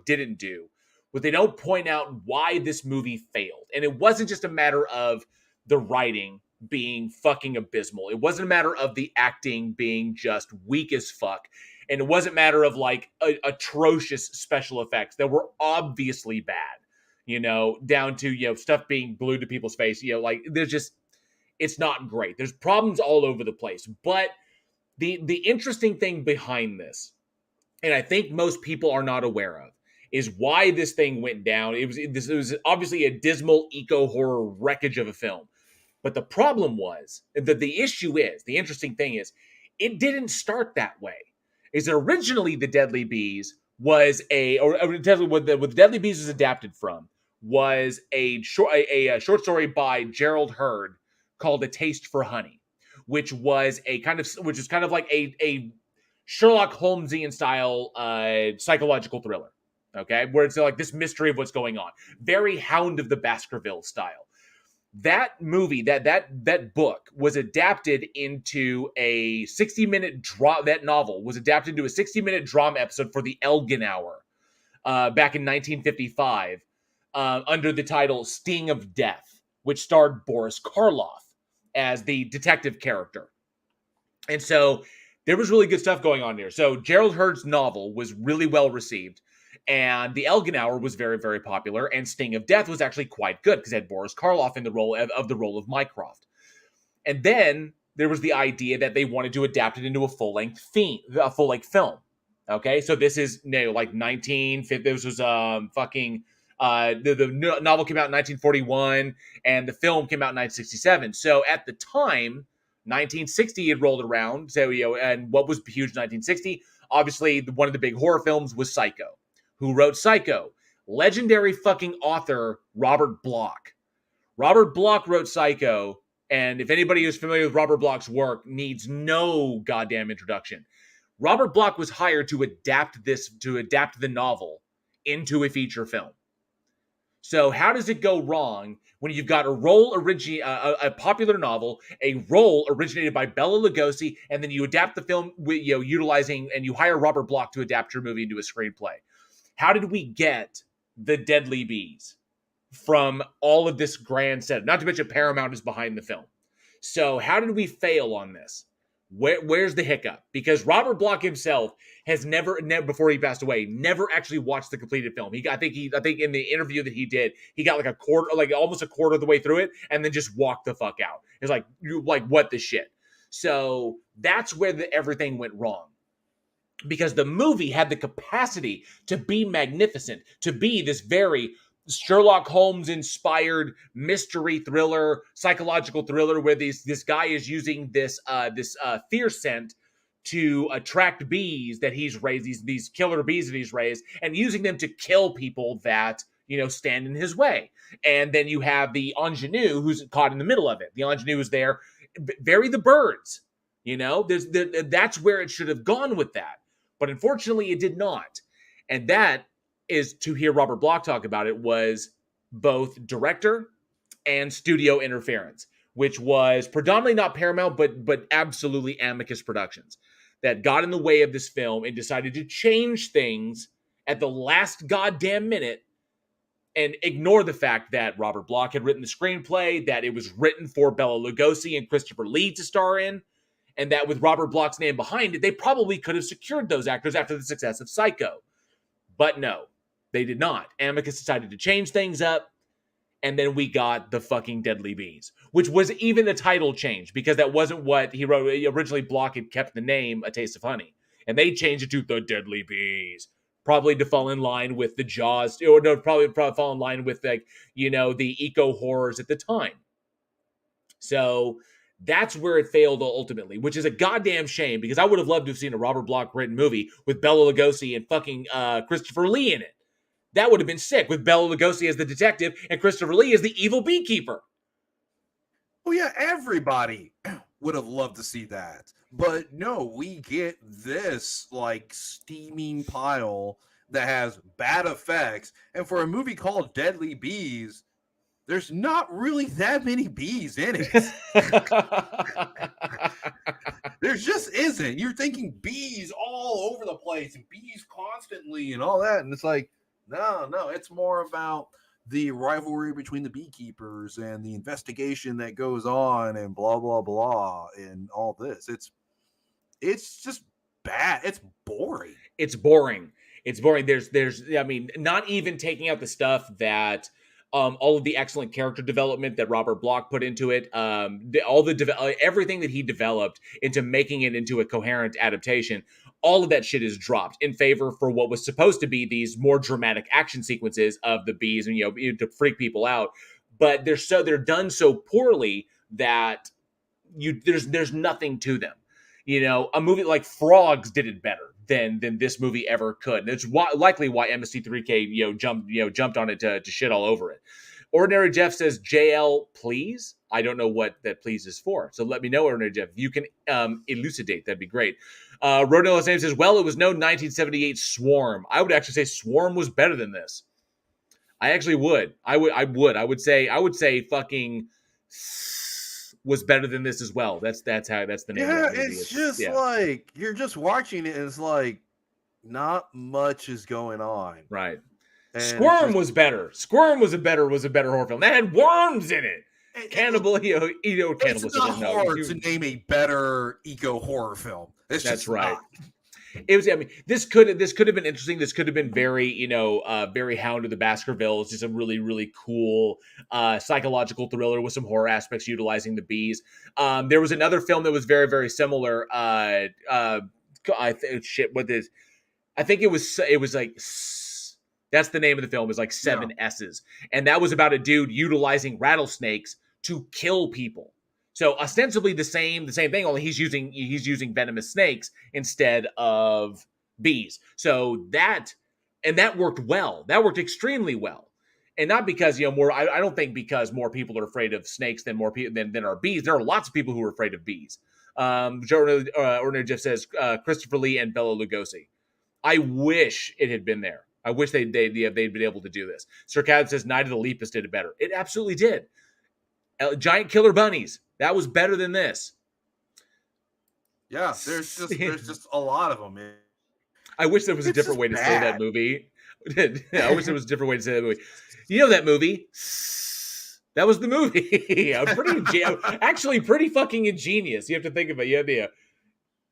didn't do, but they don't point out why this movie failed. And it wasn't just a matter of the writing being fucking abysmal. It wasn't a matter of the acting being just weak as fuck. And it wasn't a matter of atrocious special effects that were obviously bad, down to, stuff being glued to people's face. It's not great. There's problems all over the place. But the interesting thing behind this, and I think most people are not aware of, is why this thing went down. It was obviously a dismal eco-horror wreckage of a film. But the problem was, the interesting thing is, it didn't start that way. Is that originally the Deadly Bees was what the Deadly Bees was adapted from was a short story by Gerald Hurd called A Taste for Honey, which is kind of like a Sherlock Holmesian style psychological thriller. Okay, where it's like this mystery of what's going on. Very Hound of the Baskerville style. That movie, that book was adapted into a 60-minute drama. That novel was adapted into a 60-minute drama episode for the Elgin Hour back in 1955 under the title Sting of Death, which starred Boris Karloff as the detective character. And so there was really good stuff going on here. So Gerald Hurd's novel was really well received. And the Elgin Hour was very, very popular, and Sting of Death was actually quite good because it had Boris Karloff in the role of Mycroft. And then there was the idea that they wanted to adapt it into a full-length film. Okay, so this is like 1950. This was the novel came out in 1941, and the film came out in 1967. So at the time, 1960 had rolled around. So and what was huge in 1960? Obviously, one of the big horror films was Psycho. Who wrote Psycho? Legendary fucking author Robert Bloch. Robert Bloch wrote Psycho, and if anybody who's familiar with Robert Bloch's work needs no goddamn introduction. Robert Bloch was hired to adapt the novel into a feature film. So how does it go wrong when you've got a popular novel, a role originated by Bela Lugosi, and then you adapt the film with, utilizing, and you hire Robert Bloch to adapt your movie into a screenplay? How did we get the Deadly Bees from all of this grand setup? Not to mention Paramount is behind the film. So how did we fail on this? Where's the hiccup? Because Robert Bloch himself has never before he passed away, never actually watched the completed film. I think in the interview that he did, he got almost a quarter of the way through it, and then just walked the fuck out. It's what the shit. So that's where everything went wrong. Because the movie had the capacity to be magnificent, to be this very Sherlock Holmes-inspired mystery thriller, psychological thriller, where this guy is using this fear scent to attract bees that he's raised, these killer bees that he's raised, and using them to kill people that stand in his way. And then you have the ingenue who's caught in the middle of it. The ingenue is there, bury the birds. That's where it should have gone with that. But unfortunately, it did not. And that is, to hear Robert Bloch talk about it, was both director and studio interference, which was predominantly not Paramount, but absolutely Amicus Productions, that got in the way of this film and decided to change things at the last goddamn minute and ignore the fact that Robert Bloch had written the screenplay, that it was written for Bela Lugosi and Christopher Lee to star in, and that with Robert Bloch's name behind it, they probably could have secured those actors after the success of Psycho. But no, they did not. Amicus decided to change things up, and then we got the fucking Deadly Bees, which was even a title change, because that wasn't what he wrote. Originally, Bloch had kept the name A Taste of Honey, and they changed it to The Deadly Bees. probably to fall in line with the Jaws, or no, probably fall in line with like, you know, the eco horrors at the time. So that's where it failed ultimately, which is a goddamn shame because I would have loved to have seen a Robert Bloch written movie with Bela Lugosi and fucking Christopher Lee in it. That would have been sick with Bela Lugosi as the detective and Christopher Lee as the evil beekeeper. Oh yeah, everybody would have loved to see that. But no, we get this like steaming pile that has bad effects. And for a movie called Deadly Bees, there's not really that many bees in it. There just isn't. You're thinking bees all over the place and bees constantly and all that. And it's like, no, it's more about the rivalry between the beekeepers and the investigation that goes on and blah, blah, blah, and all this. It's just bad. It's boring. It's boring. There's, I mean, not even taking out the stuff that, all of the excellent character development that Robert Bloch put into it, everything that he developed into making it into a coherent adaptation, all of that shit is dropped in favor for what was supposed to be these more dramatic action sequences of the bees and, you know, to freak people out. But they're done so poorly that there's nothing to them. You know, a movie like Frogs did it better than this movie ever could. And it's likely why MST3K jumped on it to shit all over it. Ordinary Jeff says, JL, please. I don't know what that please is for. So let me know, Ordinary Jeff. If you can elucidate, that'd be great. Rodnell Sam says, well, it was no 1978 Swarm. I would actually say Swarm was better than this. I actually would. I would say fucking was better than this as well. That's the name of that movie. It's just like you're just watching it and it's like not much is going on. Right. And Squirm was better. Squirm was a better horror film. That had worms in it. Cannibal, cannibalism. It's not hard to name a better eco horror film. That's right. Not. It was. I mean, this could have been interesting. This could have been very, very Hound of the Baskervilles. Just a really, really cool psychological thriller with some horror aspects utilizing the bees. There was another film that was very, very similar. I think it was like. That's the name of the film. It was like 7 S's, and that was about a dude utilizing rattlesnakes to kill people. So ostensibly the same thing, only he's using venomous snakes instead of bees. So that worked well. That worked extremely well, and not because more. I don't think because more people are afraid of snakes than more people than are bees. There are lots of people who are afraid of bees. Ordinary Jeff says Christopher Lee and Bela Lugosi. I wish it had been there. I wish they'd been able to do this. Sir Cad says Night of the Lepus did it better. It absolutely did. Giant killer bunnies. That was better than this. Yeah, there's just a lot of them. I wish there was a different way to say that movie. I wish there was a different way to say that movie. You know that movie? That was the movie. Actually pretty fucking ingenious. You have to think about it.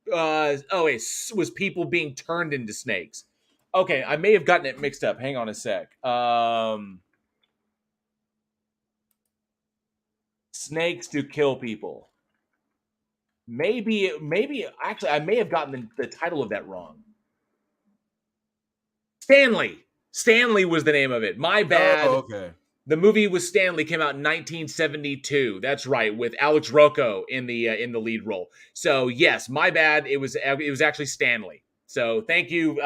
It was people being turned into snakes. Okay, I may have gotten it mixed up. Hang on a sec. Snakes to kill people. Maybe actually I may have gotten the title of that wrong. Stanley was the name of it. My bad. Oh, okay. The movie was Stanley, came out in 1972. That's right, with Alex Rocco in the lead role. So yes, my bad. It was actually Stanley. So thank you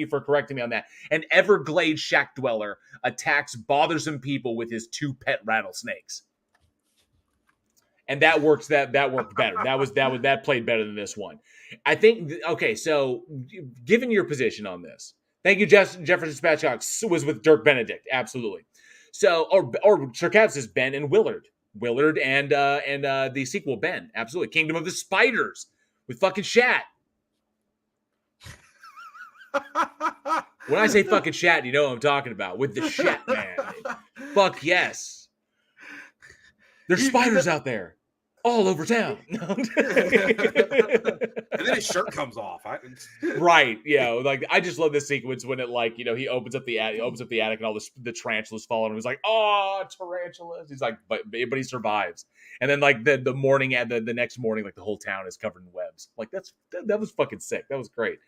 for correcting me on that. An Everglades shack dweller attacks bothersome people with his 2 pet rattlesnakes. And that worked better. That played better than this one. I think. Okay, so given your position on this, thank you, Jefferson Spatchcock was with Dirk Benedict, absolutely. So, or Sir Cat says Ben and Willard and the sequel Ben, absolutely. Kingdom of the Spiders with fucking Shat. When I say fucking Shat, you know what I'm talking about with the Shat man. Fuck yes. There's spiders out there. all over town. And then his shirt comes off. Right. Yeah. Like I just love this sequence when it like, he opens up the attic, and all the tarantulas fall on him. He's like, oh, tarantulas. He's like, but he survives. And then like the morning the next morning, like the whole town is covered in webs. Like that was fucking sick. That was great.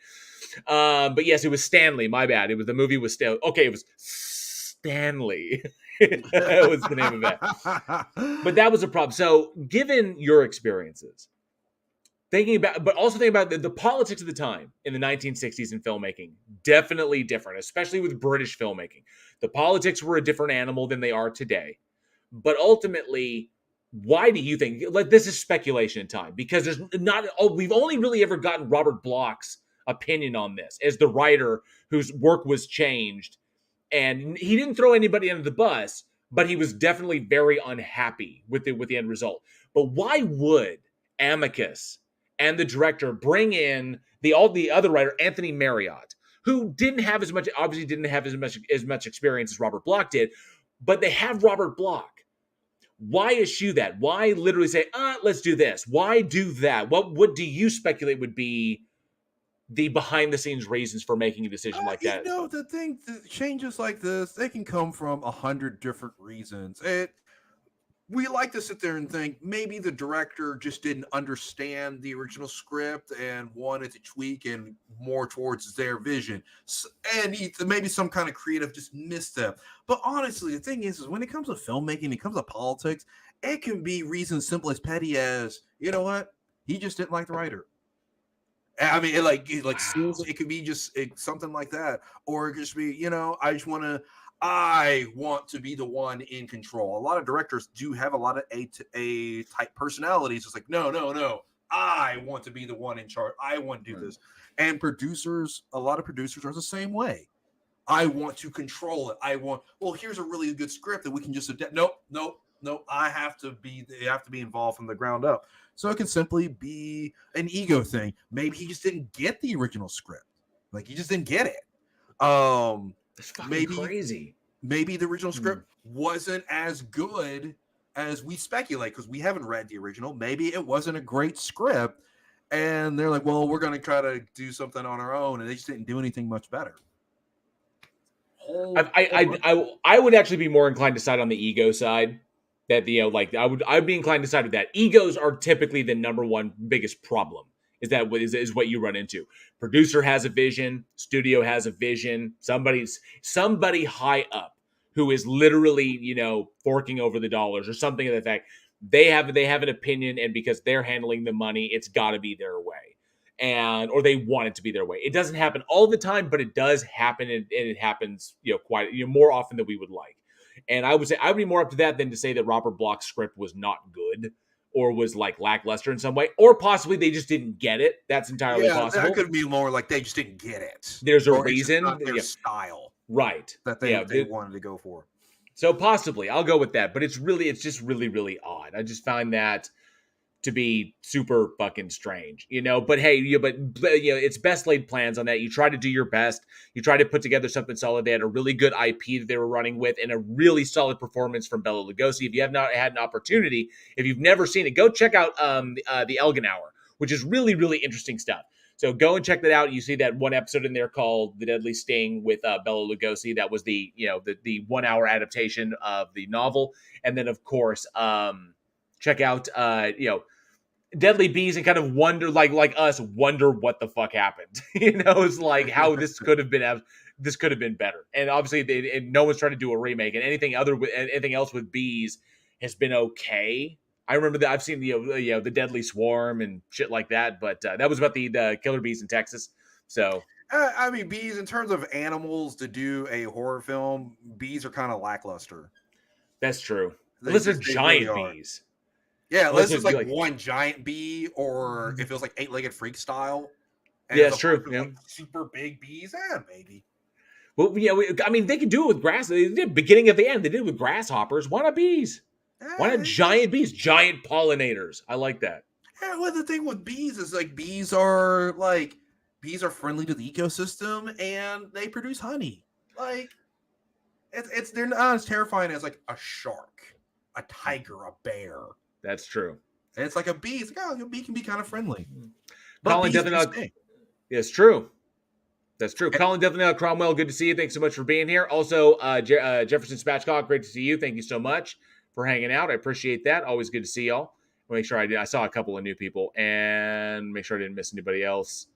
But yes, it was Stanley. My bad. The movie was Stanley. Okay, it was Stanley. That was the name of it. But that was a problem. So, given your experiences, thinking about the politics of the time in the 1960s in filmmaking, definitely different, especially with British filmmaking. The politics were a different animal than they are today. But ultimately, why do you think, like, this is speculation in time, because we've only really ever gotten Robert Bloch's opinion on this as the writer whose work was changed. And he didn't throw anybody under the bus, but he was definitely very unhappy with the end result. But why would Amicus and the director bring in the other writer, Anthony Marriott, who didn't have as much experience as Robert Bloch did, but they have Robert Bloch. Why eschew that? Why literally say, let's do this? Why do that? What do you speculate would be the behind-the-scenes reasons for making a decision like that? The thing, changes like this, they can come from 100 different reasons. We like to sit there and think maybe the director just didn't understand the original script and wanted to tweak and more towards their vision. And maybe some kind of creative just misstep. But honestly, the thing is when it comes to filmmaking, it comes to politics, it can be reasons simple as petty as, you know what? He just didn't like the writer. I mean, it could be just something like that, or it could just be, I want to be the one in control. A lot of directors do have a lot of A type personalities. It's like, no, I want to be the one in charge. I want to do this. And a lot of producers are the same way. I want to control it. Here's a really good script that we can just adapt. Nope. I have to be involved from the ground up. So it can simply be an ego thing. Maybe he just didn't get the original script. Like he just didn't get it. It's fucking crazy. Maybe the original script wasn't as good as we speculate because we haven't read the original. Maybe it wasn't a great script, and they're like, "Well, we're going to try to do something on our own," and they just didn't do anything much better. I would actually be more inclined to side on the ego side. That I'd be inclined to side with that. Egos are typically the number one biggest problem. Is what you run into. Producer has a vision, studio has a vision, somebody high up who is literally, forking over the dollars or something of the fact. They have an opinion, and because they're handling the money, it's got to be their way. Or they want it to be their way. It doesn't happen all the time, but it does happen, and it happens, quite more often than we would like. And I would say I would be more up to that than to say that Robert Bloch's script was not good or was like lackluster in some way, or possibly they just didn't get it. That's entirely possible. That could be more like they just didn't get it. There's a reason. Not their style, right? That they wanted to go for. So possibly, I'll go with that. But it's just really, really odd. I just find that to be super fucking strange, but hey, it's best laid plans on that. You try to do your best. You try to put together something solid. They had a really good IP that they were running with and a really solid performance from Bela Lugosi. If you have not had an opportunity, if you've never seen it, go check out the Elgin Hour, which is really, really interesting stuff. So go and check that out. You see that one episode in there called The Deadly Sting with Bela Lugosi. That was the 1 hour adaptation of the novel. And then of course, check out, Deadly Bees and kind of wonder, like us, wonder what the fuck happened. It's like how this could have been better. And obviously, no one's trying to do a remake. And anything else with bees has been okay. I remember that I've seen the Deadly Swarm and shit like that, but that was about the killer bees in Texas. So I mean, bees in terms of animals to do a horror film, bees are kind of lackluster. That's true. Unless they're giant really bees. Yeah, unless it's like one giant bee, or if it was like 8-legged freak style. Yeah, it's true. Like super big bees, maybe. Well, yeah, they could do it with grass. They did beginning of the end. They did it with grasshoppers. Why not bees? Why not giant bees? Giant pollinators. I like that. Yeah, well, the thing with bees is bees are friendly to the ecosystem and they produce honey. They're not as terrifying as like a shark, a tiger, a bear. That's true. And it's like a bee. It's like, oh, a bee can be kind of friendly. But Colin bees do definitely. sting. It's true. That's true. Colin definitely Cromwell, good to see you. Thanks so much for being here. Also, Jefferson Spatchcock, great to see you. Thank you so much for hanging out. I appreciate that. Always good to see y'all. Make sure I saw a couple of new people and make sure I didn't miss anybody else.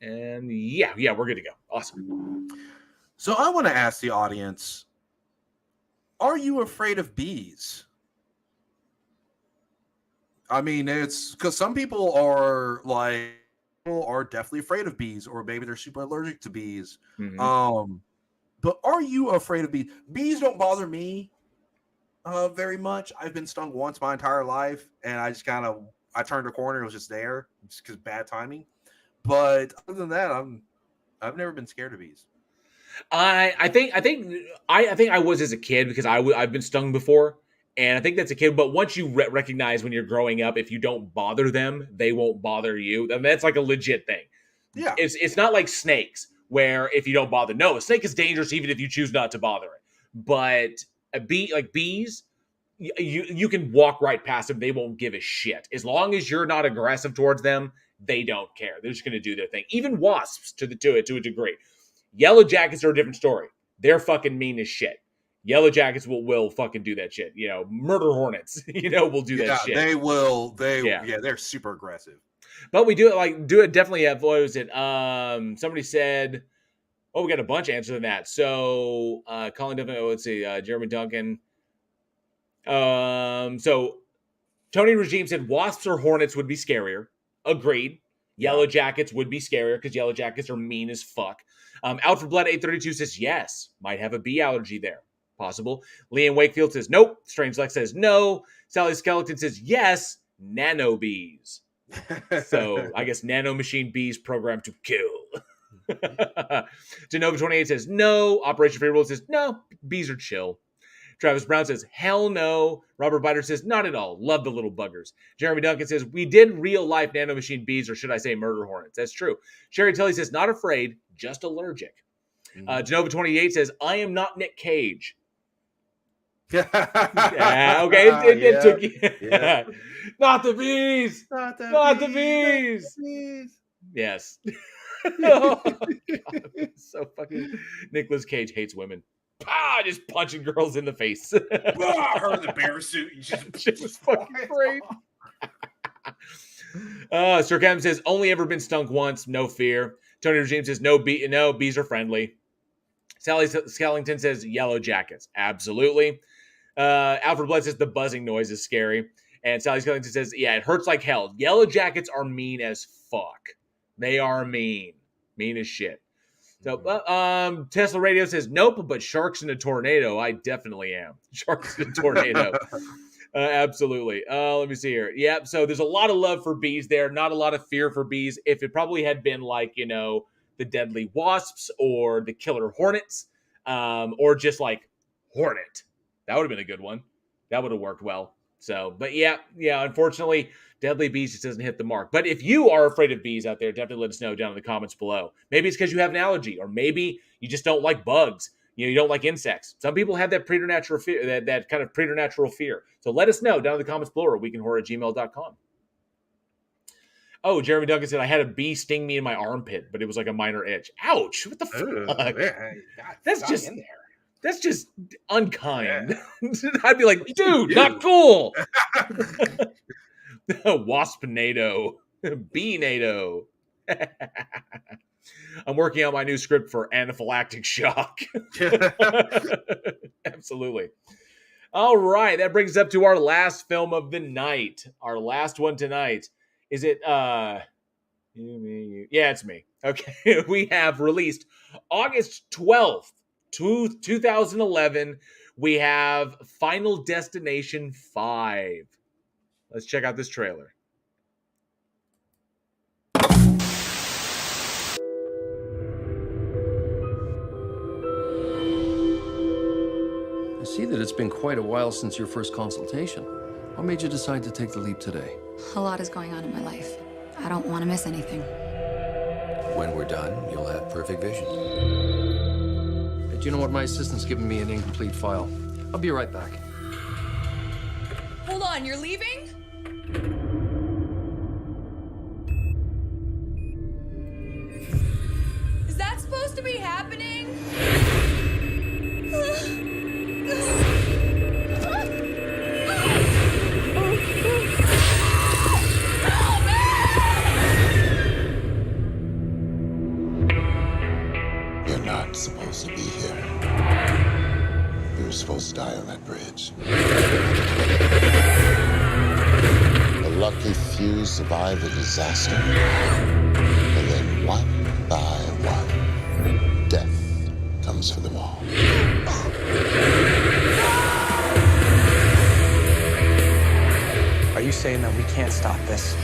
And yeah, we're good to go. Awesome. So I want to ask the audience, are you afraid of bees? I mean, it's because some people are definitely afraid of bees, or maybe they're super allergic to bees. Mm-hmm. But are you afraid of bees? Bees don't bother me very much. I've been stung once my entire life, and I just I turned a corner, it was just there, just because bad timing. But other than that, I've never been scared of bees. I think I was as a kid because I've been stung before, and I think that's a kid. But once you recognize when you're growing up, if you don't bother them, they won't bother you. And that's like a legit thing. Yeah, it's not like snakes where if you don't bother, no, a snake is dangerous even if you choose not to bother it. But bees, you can walk right past them; they won't give a shit as long as you're not aggressive towards them. They don't care. They're just going to do their thing. Even wasps to a degree. Yellow jackets are a different story. They're fucking mean as shit. Yellow jackets will fucking do that shit. Murder hornets, will do that shit. They will. They're super aggressive. But we do it definitely have, what was it? Somebody said, we got a bunch of answers on that. So, Colin definitely, let's see, Jeremy Duncan. So Tony Regime said wasps or hornets would be scarier. Agreed. Yellow jackets would be scarier because yellow jackets are mean as fuck. Out for Blood 832 says yes. Might have a bee allergy there. Possible. Liam Wakefield says nope. Strange Lex says no. Sally Skeleton says yes. Nano bees. So I guess nano machine bees programmed to kill. Genova 28 says no. Operation Free World says no. Bees are chill. Travis Brown says, hell no. Robert Biter says, not at all. Love the little buggers. Jeremy Duncan says, we did real-life nanomachine bees, or should I say murder hornets. That's true. Sherry Tilly says, not afraid, just allergic. Genova 28 says, I am not Nick Cage. Yeah, okay. It took you. Yeah. Not the bees. Not the bees. Yes. Oh, God, so fucking Nicolas Cage hates women. Just punching girls in the face. Her in the bear suit. Just fucking great. Sir Cam says, only ever been stung once. No fear. Tony Regime says, no, bees are friendly. Sally Skellington says, yellow jackets. Absolutely. Alfred Blood says, the buzzing noise is scary. And Sally Skellington says, yeah, it hurts like hell. Yellow jackets are mean as fuck. They are mean. Mean as shit. So, Tesla Radio says, nope, but sharks in a tornado. I definitely am. Sharks in a tornado. Absolutely. Let me see here. Yeah, so there's a lot of love for bees there. Not a lot of fear for bees. If it probably had been like, the deadly wasps or the killer hornets, or just like hornet. That would have been a good one. That would have worked well. So, but yeah, unfortunately, deadly bees just doesn't hit the mark. But if you are afraid of bees out there, definitely let us know down in the comments below. Maybe it's because you have an allergy, or maybe you just don't like bugs. You don't like insects. Some people have that preternatural fear, that kind of preternatural fear. So let us know down in the comments below, or weekendhorror@gmail.com. Oh, Jeremy Duncan said, I had a bee sting me in my armpit, but it was like a minor itch. Ouch. What the fuck? That's just unkind. Yeah. I'd be like, dude, not cool. Wasp-nado. Bee-nado. I'm working on my new script for anaphylactic shock. Absolutely. All right. That brings us up to our last film of the night. Our last one tonight. Is it, Yeah, it's me. Okay. We have released August 12th. 2011, we have Final Destination 5. Let's check out this trailer. I see that it's been quite a while since your first consultation. What made you decide to take the leap today? A lot is going on in my life. I don't want to miss anything. When we're done, you'll have perfect vision. You know what? My assistant's giving me an incomplete file. I'll be right back. Hold on, you're leaving? lucky few survive the disaster. And then one by one, death comes for them all. Are you saying that we can't stop this?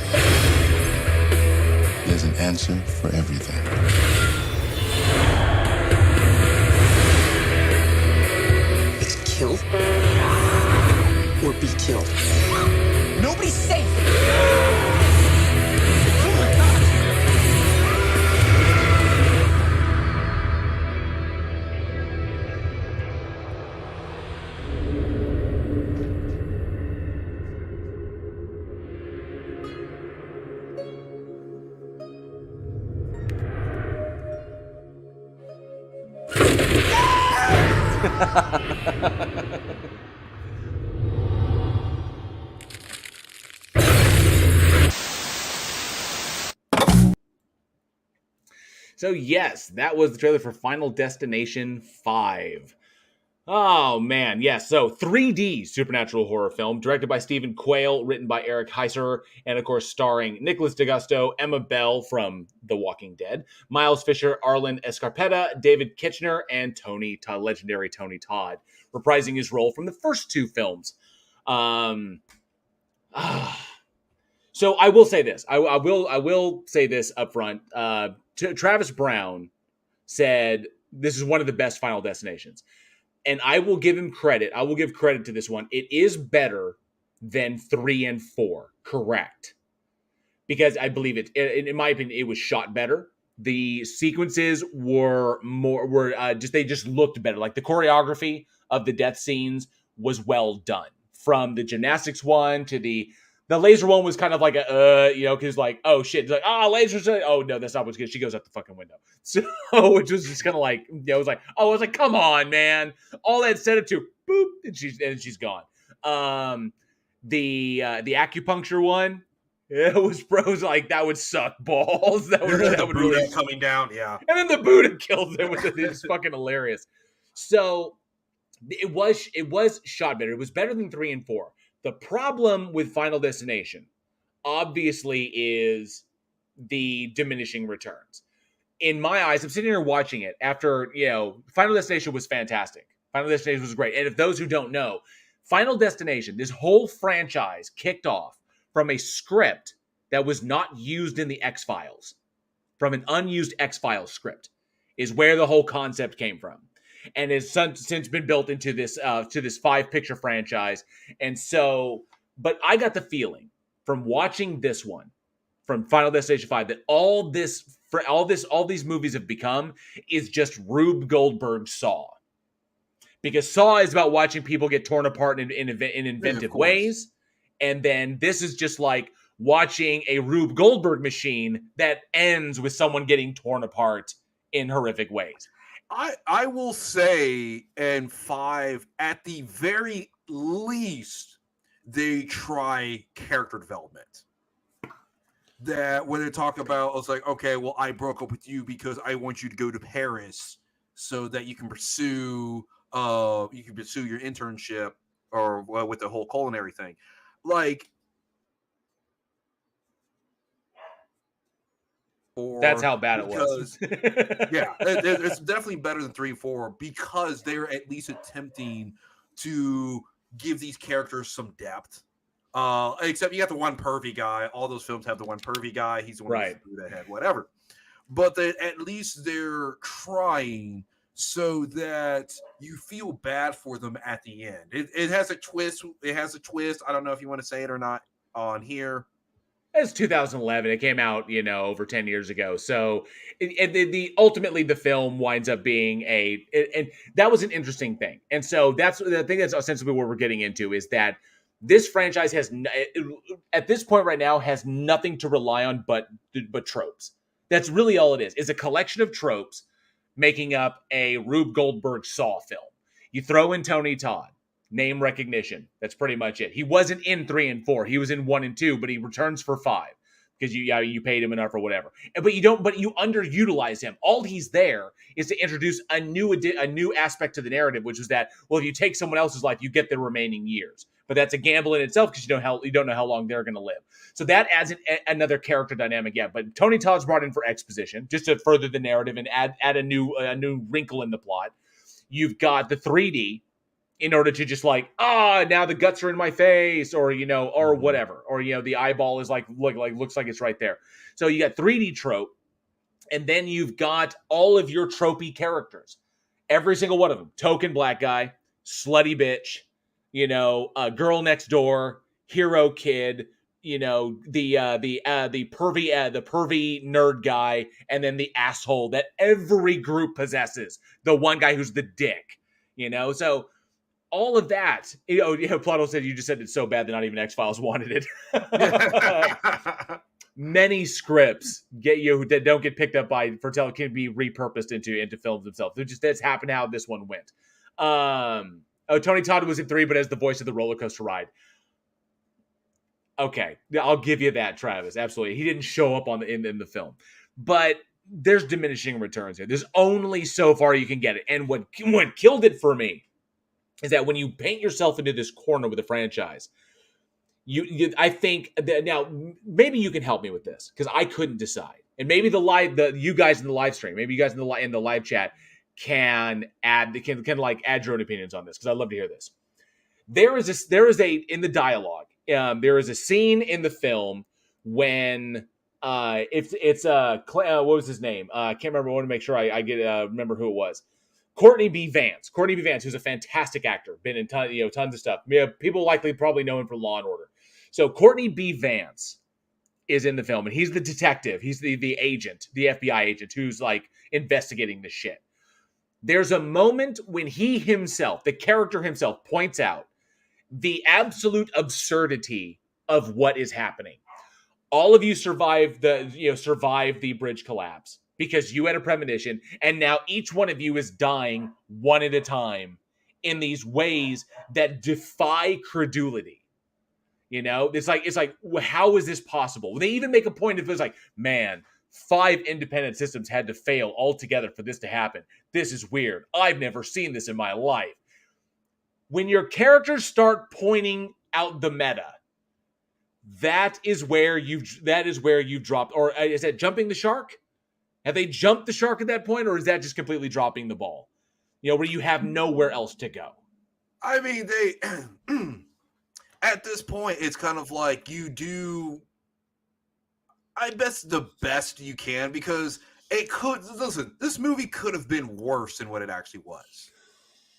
There's an answer for everything. It's kill or be killed. Nobody's safe. So yes, that was the trailer for Final Destination 5. Oh man, yes. So 3D supernatural horror film directed by Stephen Quayle, written by Eric Heiser, and of course starring Nicholas D'Agosto, Emma Bell from The Walking Dead, Miles Fisher, Arlen Escarpeta, David Kitchener, and legendary Tony Todd, reprising his role from the first two films. So I will say this. I will say this up front. Travis Brown said this is one of the best Final Destinations. And I will give him credit. I will give credit to this one. It is better than 3 and 4. Correct. Because I believe in my opinion, it was shot better. The sequences they just looked better. Like the choreography of the death scenes was well done. From the gymnastics one to the laser one was kind of like because like, oh shit, it's like, laser, oh no, that's not what's good. She goes out the fucking window. So which was just kind of like, I was like, come on, man. All that set it to boop, and she's gone. The acupuncture one, it was like that would suck balls. That would really coming down, yeah. And then the Buddha kills them with it. It's fucking hilarious. So it was shot better. It was better than 3 and 4. The problem with Final Destination, obviously, is the diminishing returns. In my eyes, I'm sitting here watching it after, Final Destination was fantastic. Final Destination was great. And if those who don't know, Final Destination, this whole franchise kicked off from a script that was not used in the X-Files. From an unused X-Files script is where the whole concept came from. And has since been built into this 5-picture franchise. And so, but I got the feeling from watching this one, from Final Destination 5, that all these movies have become is just Rube Goldberg's Saw. Because Saw is about watching people get torn apart in inventive ways. And then this is just like watching a Rube Goldberg machine that ends with someone getting torn apart in horrific ways. I will say, in 5, at the very least, they try character development. That when they talk about, it's like, okay, well, I broke up with you because I want you to go to Paris so that you can pursue your internship or with the whole culinary thing. Like, that's how bad it was. Yeah, it's definitely better than 3 and 4 because they're at least attempting to give these characters some depth. Except you got the one pervy guy. All those films have the one pervy guy. He's the one who's through the head, whatever. But at least they're trying so that you feel bad for them at the end. It has a twist. It has a twist. I don't know if you want to say it or not on here. It's 2011. It came out, over 10 years ago. So, ultimately the film winds up being and that was an interesting thing. And so I think that's ostensibly what we're getting into is that this franchise has, at this point right now, has nothing to rely on but tropes. That's really all it is. It's a collection of tropes making up a Rube Goldberg Saw film. You throw in Tony Todd. Name recognition. That's pretty much it. He wasn't in 3 and 4. He was in 1 and 2, but he returns for 5 because you paid him enough or whatever. But you underutilize him. All he's there is to introduce a new aspect to the narrative, which is that, well, if you take someone else's life, you get the remaining years. But that's a gamble in itself because you don't know how long they're going to live. So that adds another character dynamic. Yeah, but Tony Todd's brought in for exposition just to further the narrative and add a new wrinkle in the plot. You've got the 3D in order to just like, now the guts are in my face, or or whatever, or the eyeball is looks like it's right there. So you got 3D trope, and then you've got all of your tropey characters, every single one of them: token black guy, slutty bitch, girl next door, hero kid, the pervy nerd guy, and then the asshole that every group possesses, the one guy who's the dick, so all of that. Plato said you just said it's so bad that not even X-Files wanted it. Many scripts that don't get picked up by Fertel can be repurposed into films themselves. That's happened how this one went. Tony Todd was in 3, but as the voice of the roller coaster ride. Okay, I'll give you that, Travis. Absolutely, he didn't show up in the film, but there's diminishing returns here. There's only so far you can get it, and what killed it for me is that when you paint yourself into this corner with a franchise, I think that now maybe you can help me with this because I couldn't decide, and maybe you guys in the live stream, maybe you guys in the live chat can add your own opinions on this because I'd love to hear this. There is in the dialogue. There is a scene in the film when what was his name? I can't remember. I want to make sure I remember who it was. Courtney B. Vance, who's a fantastic actor, been in tons of stuff. People probably know him from Law and Order. So Courtney B. Vance is in the film, and he's the detective. He's the agent, the FBI agent, who's like investigating this shit. There's a moment when he himself, the character himself, points out the absolute absurdity of what is happening. All of you survived the bridge collapse because you had a premonition, and now each one of you is dying one at a time in these ways that defy credulity. It's like how is this possible? They even make a point of it's like, man, 5 independent systems had to fail altogether for this to happen. This is weird. I've never seen this in my life. When your characters start pointing out the meta, that is where you dropped. Or is that jumping the shark? Have they jumped the shark at that point, or is that just completely dropping the ball? Where you have nowhere else to go. I mean, they at this point, it's kind of like you do. I bet the best you can because this movie could have been worse than what it actually was.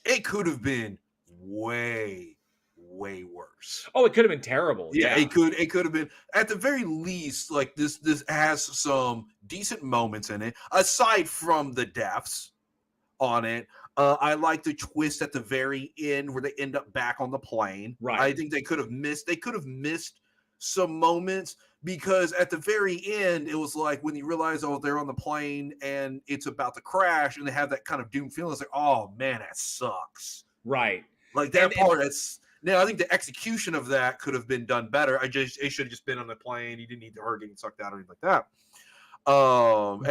It could have been way worse. Oh, it could have been terrible. Yeah. It could have been at the very least like this has some decent moments in it aside from the deaths on it. I like the twist at the very end where they end up back on the plane. Right. I think they could have missed some moments because at the very end it was like when you realize they're on the plane and it's about to crash and they have that kind of doom feeling. It's like, oh man, that sucks. Right. Like that part. Now I think the execution of that could have been done better. It should have just been on the plane. You didn't need her getting sucked out or anything like that. And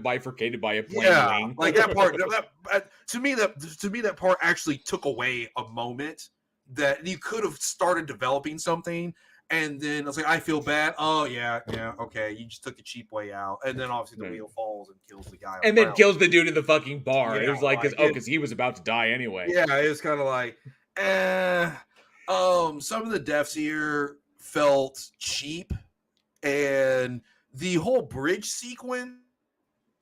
bifurcated by a plane. Yeah, wing. like that part. To me, that part actually took away a moment that you could have started developing something. And then I was like, I feel bad. Oh yeah, okay. You just took the cheap way out, and then obviously the wheel falls and kills the guy, and then kills the dude in the fucking bar. Yeah, it was like, because he was about to die anyway. Yeah, it was kind of like, some of the deaths here felt cheap, and the whole bridge sequence.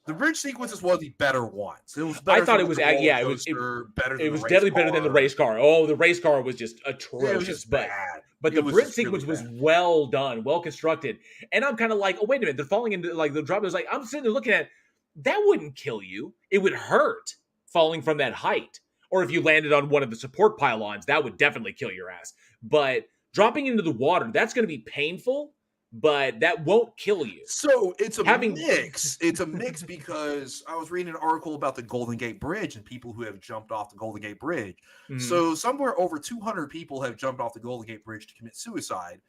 The bridge sequence is one of the better ones. It was better. I thought it was better. It was definitely better than the race car. Oh, the race car was just atrocious. It was just bad. But the bridge sequence was well done, well constructed. And I'm kind of like, oh, wait a minute. They're falling into like the drop. Is like, I'm sitting there looking at it, that wouldn't kill you. It would hurt falling from that height. Or if you landed on one of the support pylons, that would definitely kill your ass. But dropping into the water, that's going to be painful, but that won't kill you. So it's a mix. It's a mix because I was reading an article about the Golden Gate Bridge and people who have jumped off the Golden Gate Bridge. Mm-hmm. So somewhere over 200 people have jumped off the Golden Gate Bridge to commit suicide.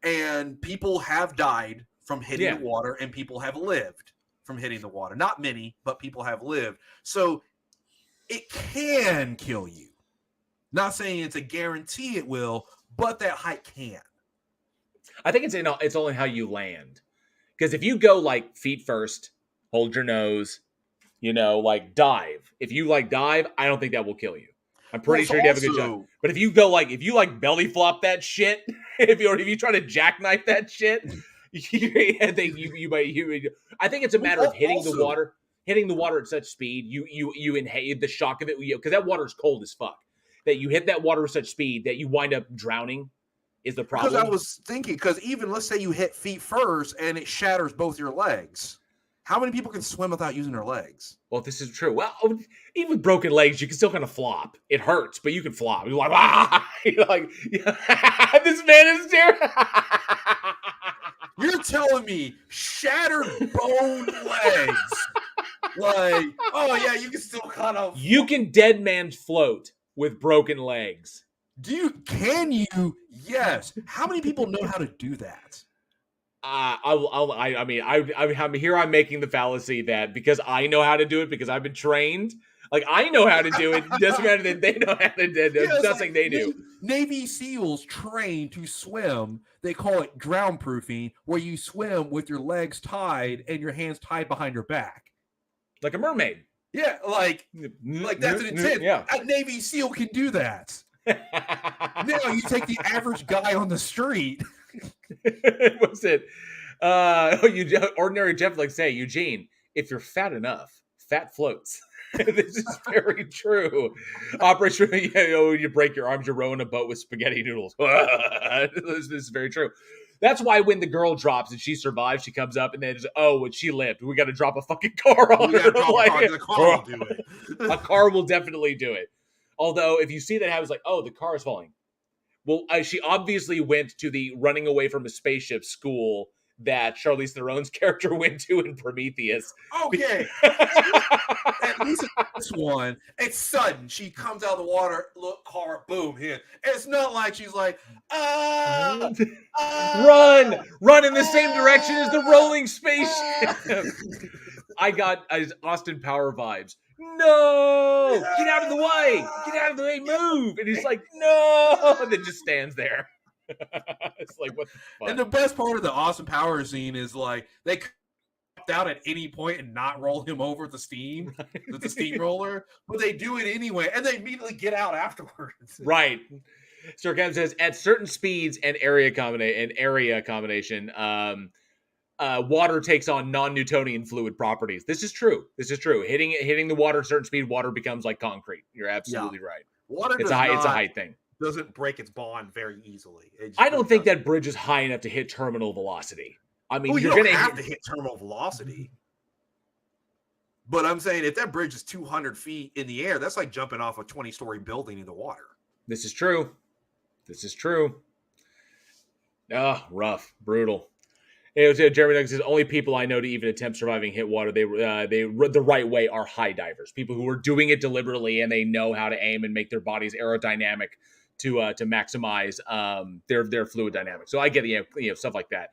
And people have died from hitting the water and people have lived from hitting the water. Not many, but people have lived. So it can kill you. Not saying it's a guarantee it will, but that height can. I think it's only how you land. Because if you go like feet first, hold your nose, like dive. If you like dive, I don't think that will kill you. I'm pretty sure you have a good shot. But if you go if you belly flop that shit, if you try to jackknife that shit, I think I think it's a matter of hitting the water at such speed. You inhale the shock of it because that water is cold as fuck. That you hit that water with such speed that you wind up drowning is the problem. Because I was thinking, because even let's say you hit feet first and it shatters both your legs. How many people can swim without using their legs? Well, this is true. Well, even with broken legs, you can still kind of flop. It hurts, but you can flop. You're like, ah! You're like, this man is there. You're telling me shattered bone legs? Like, oh yeah, you can still kind of. You can dead man float with broken legs. Can you? Yes. How many people know how to do that? I'm here. I'm making the fallacy that because I know how to do it because I've been trained. Like I know how to do it. Doesn't matter that they know how to do it. There's nothing they do. Navy SEALs train to swim. They call it drown proofing, where you swim with your legs tied and your hands tied behind your back, like a mermaid. Yeah, like that's an intent. Yeah, a Navy SEAL can do that. Now you take the average guy on the street. What's it? Ordinary Jeff like say, Eugene, if you're fat enough, fat floats. This is very true. Operation, you break your arms, you row in a boat with spaghetti noodles. This is very true. That's why when the girl drops and she survives, she comes up and then when she lived, we got to drop a fucking car on her. The car will do it. A car will definitely do it. Although, if you see that happens, like, the car is falling. Well, she obviously went to the running away from a spaceship school that Charlize Theron's character went to in Prometheus. Okay. At least this one, it's sudden. She comes out of the water, look, car, boom, hit. It's not like she's like, run in the same direction as the rolling spaceship. I got Austin Power vibes. No, get out of the way, move. And he's like, no, and then just stands there. It's like, what the fuck? And the best part of the Austin Powers scene is like they could out at any point and not roll him over with the steamroller, but they do it anyway, and they immediately get out afterwards. Right. Sir Cam says at certain speeds and area combination, water takes on non-Newtonian fluid properties. This is true. Hitting the water at a certain speed, water becomes like concrete. You're absolutely right. Water it's a height thing. Doesn't break its bond very easily. I don't think that bridge is high enough to hit terminal velocity. I mean, you're going to have to hit terminal velocity. But I'm saying if that bridge is 200 feet in the air, that's like jumping off a 20-story building into water. This is true. Rough, brutal. Jeremy Douglas says, only people I know to even attempt surviving hit water, they the right way are high divers. People who are doing it deliberately and they know how to aim and make their bodies aerodynamic to maximize their fluid dynamics. So I get stuff like that.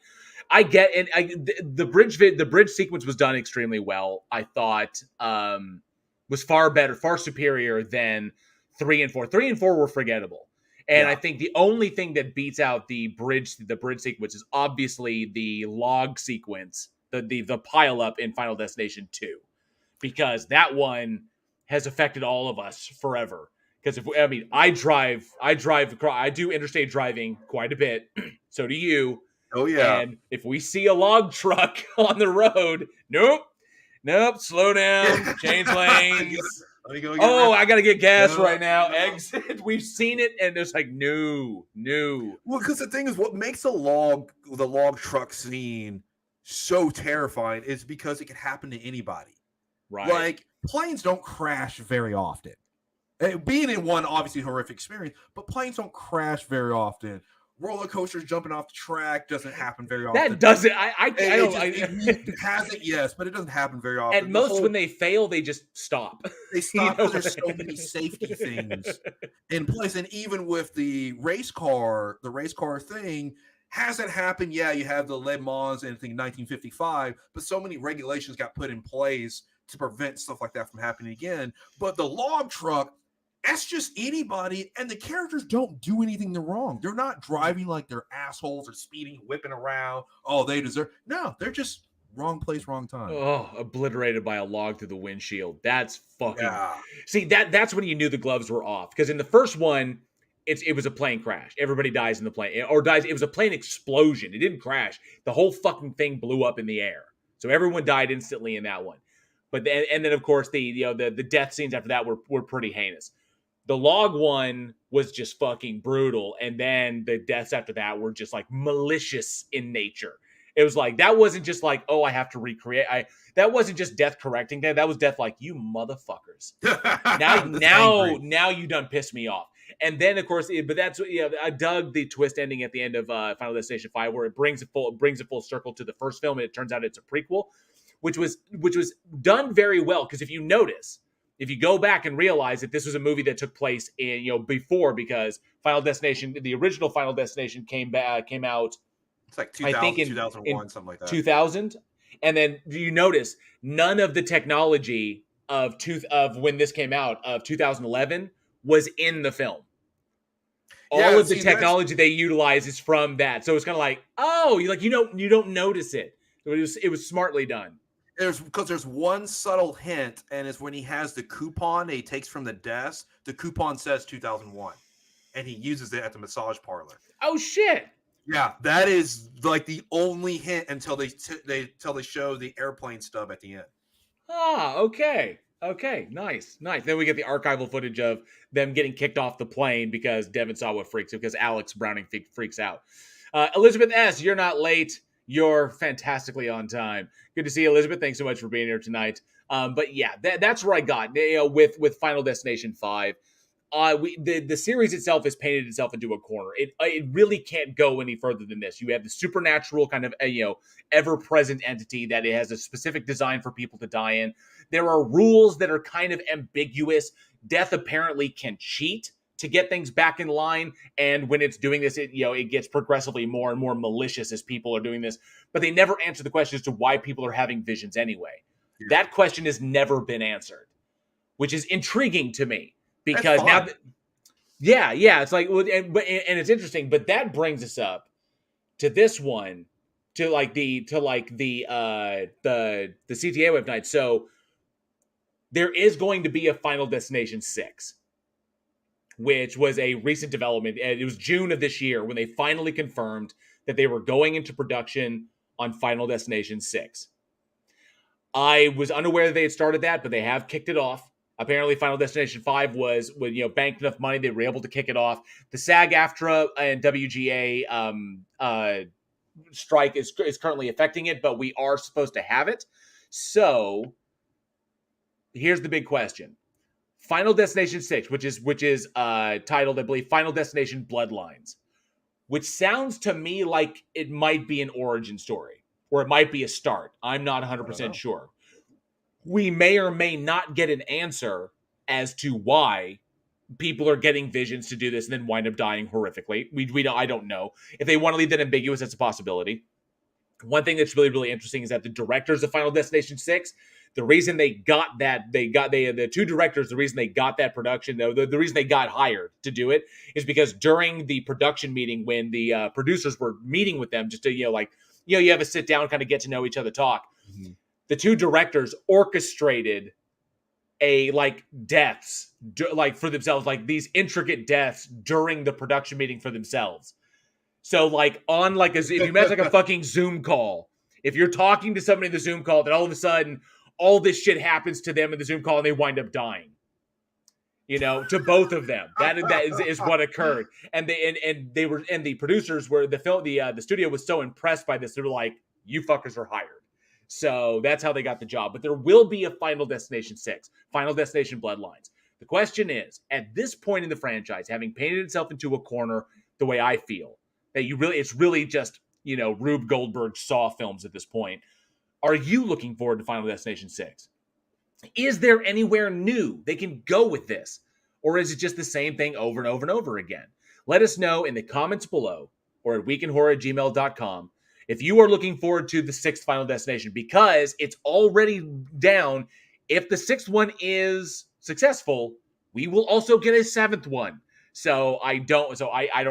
I get, and the bridge sequence was done extremely well. I thought was far superior than 3 and 4. 3 and 4 were forgettable. And I think the only thing that beats out the bridge sequence is obviously the log sequence, the pile up in Final Destination 2, because that one has affected all of us forever. Because I do interstate driving quite a bit. So do you. Oh yeah. And if we see a log truck on the road, nope, slow down, change lanes. I gotta get gas right now. Exit. We've seen it, and it's like no. Well, because the thing is, what makes the log truck scene so terrifying is because it can happen to anybody. Right. Like planes don't crash very often. Being in one obviously horrific experience, but planes don't crash very often. Roller coasters jumping off the track doesn't happen very often. That doesn't. It hasn't, yes, but it doesn't happen very often. At most, when they fail, they just stop. They stop because there's so many safety things in place. And even with the race car thing hasn't happened. Yeah, you have the Le Mans and thing 1955, but so many regulations got put in place to prevent stuff like that from happening again. But the log truck That's just anybody, and the characters don't do anything wrong. They're not driving like they're assholes or speeding, whipping around. Oh, they deserve. No, they're just wrong place, wrong time. Oh, obliterated by a log through the windshield. That's fucking. Yeah. See, that's when you knew the gloves were off. Because in the first one, it was a plane crash. Everybody dies in the plane, or dies. It was a plane explosion. It didn't crash. The whole fucking thing blew up in the air. So everyone died instantly in that one. But then, and then of course the death scenes after that were pretty heinous. The log one was just fucking brutal, and then the deaths after that were just like malicious in nature. It was like, that wasn't just like, oh, I have to recreate. That wasn't just death correcting that. That was death like, you motherfuckers. now you done pissed me off. And then of course, but that's, I dug the twist ending at the end of Final Destination 5, where it brings it full circle to the first film, and it turns out it's a prequel, which was done very well. Because if you notice, if you go back and realize that this was a movie that took place in before, because Final Destination, the original Final Destination came out. It's like 2000, I think in 2001, something like that. 2000, and then you notice none of the technology of when this came out of 2011 was in the film. All of the technology they utilize is from that, so it's kind of like, oh, you don't notice it. It was smartly done. There's one subtle hint, and it's when he has the coupon that he takes from the desk. The coupon says 2001, and he uses it at the massage parlor. Oh shit! Yeah, that is like the only hint until they show the airplane stub at the end. Ah, okay, nice. Then we get the archival footage of them getting kicked off the plane because Devin saw what freaks him, because Alex Browning freaks out. Elizabeth S., you're not late. You're fantastically on time. Good to see you, Elizabeth. Thanks so much for being here tonight. But yeah, that's where I got with Final Destination 5. The series itself has painted itself into a corner. It really can't go any further than this. You have the supernatural kind of ever-present entity that it has a specific design for people to die in. There are rules that are kind of ambiguous. Death apparently can cheat to get things back in line, and when it's doing this, it gets progressively more and more malicious as people are doing this. But they never answer the question as to why people are having visions anyway. Yeah. That question has never been answered, which is intriguing to me. Because now, it's like, and it's interesting, but that brings us up to this one, to the CTA web night. So there is going to be a Final Destination 6, which was a recent development. And it was June of this year when they finally confirmed that they were going into production on Final Destination 6. I was unaware that they had started that, but they have kicked it off. Apparently, Final Destination 5 was banked enough money, they were able to kick it off. The SAG-AFTRA and WGA strike is currently affecting it, but we are supposed to have it. So here's the big question: Final Destination 6, which is titled, I believe, Final Destination Bloodlines, which sounds to me like it might be an origin story, or it might be a start. I'm not 100% sure. We may or may not get an answer as to why people are getting visions to do this and then wind up dying horrifically. I don't know. If they want to leave that ambiguous, that's a possibility. One thing that's really, really interesting is that the directors of Final Destination 6, the reason the two directors, the reason they got that production, though, the reason they got hired to do it is because during the production meeting, when the producers were meeting with them, just to, you have a sit down, kind of get to know each other, talk. Mm-hmm. The two directors orchestrated deaths for themselves, like these intricate deaths during the production meeting for themselves. So if you imagine like a fucking Zoom call, if you're talking to somebody in the Zoom call, then all of a sudden all this shit happens to them in the Zoom call and they wind up dying. To both of them. That is what occurred. And the producers were the studio was so impressed by this, they were like, you fuckers are hired. So that's how they got the job. But there will be a Final Destination 6, Final Destination Bloodlines. The question is, at this point in the franchise, having painted itself into a corner the way I feel, that it's really just, Rube Goldberg Saw films at this point. Are you looking forward to Final Destination 6? Is there anywhere new they can go with this? Or is it just the same thing over and over and over again? Let us know in the comments below or at weekinhorror@gmail.com if you are looking forward to the 6th Final Destination, because it's already down. If the 6th one is successful, we will also get a 7th one. So I don't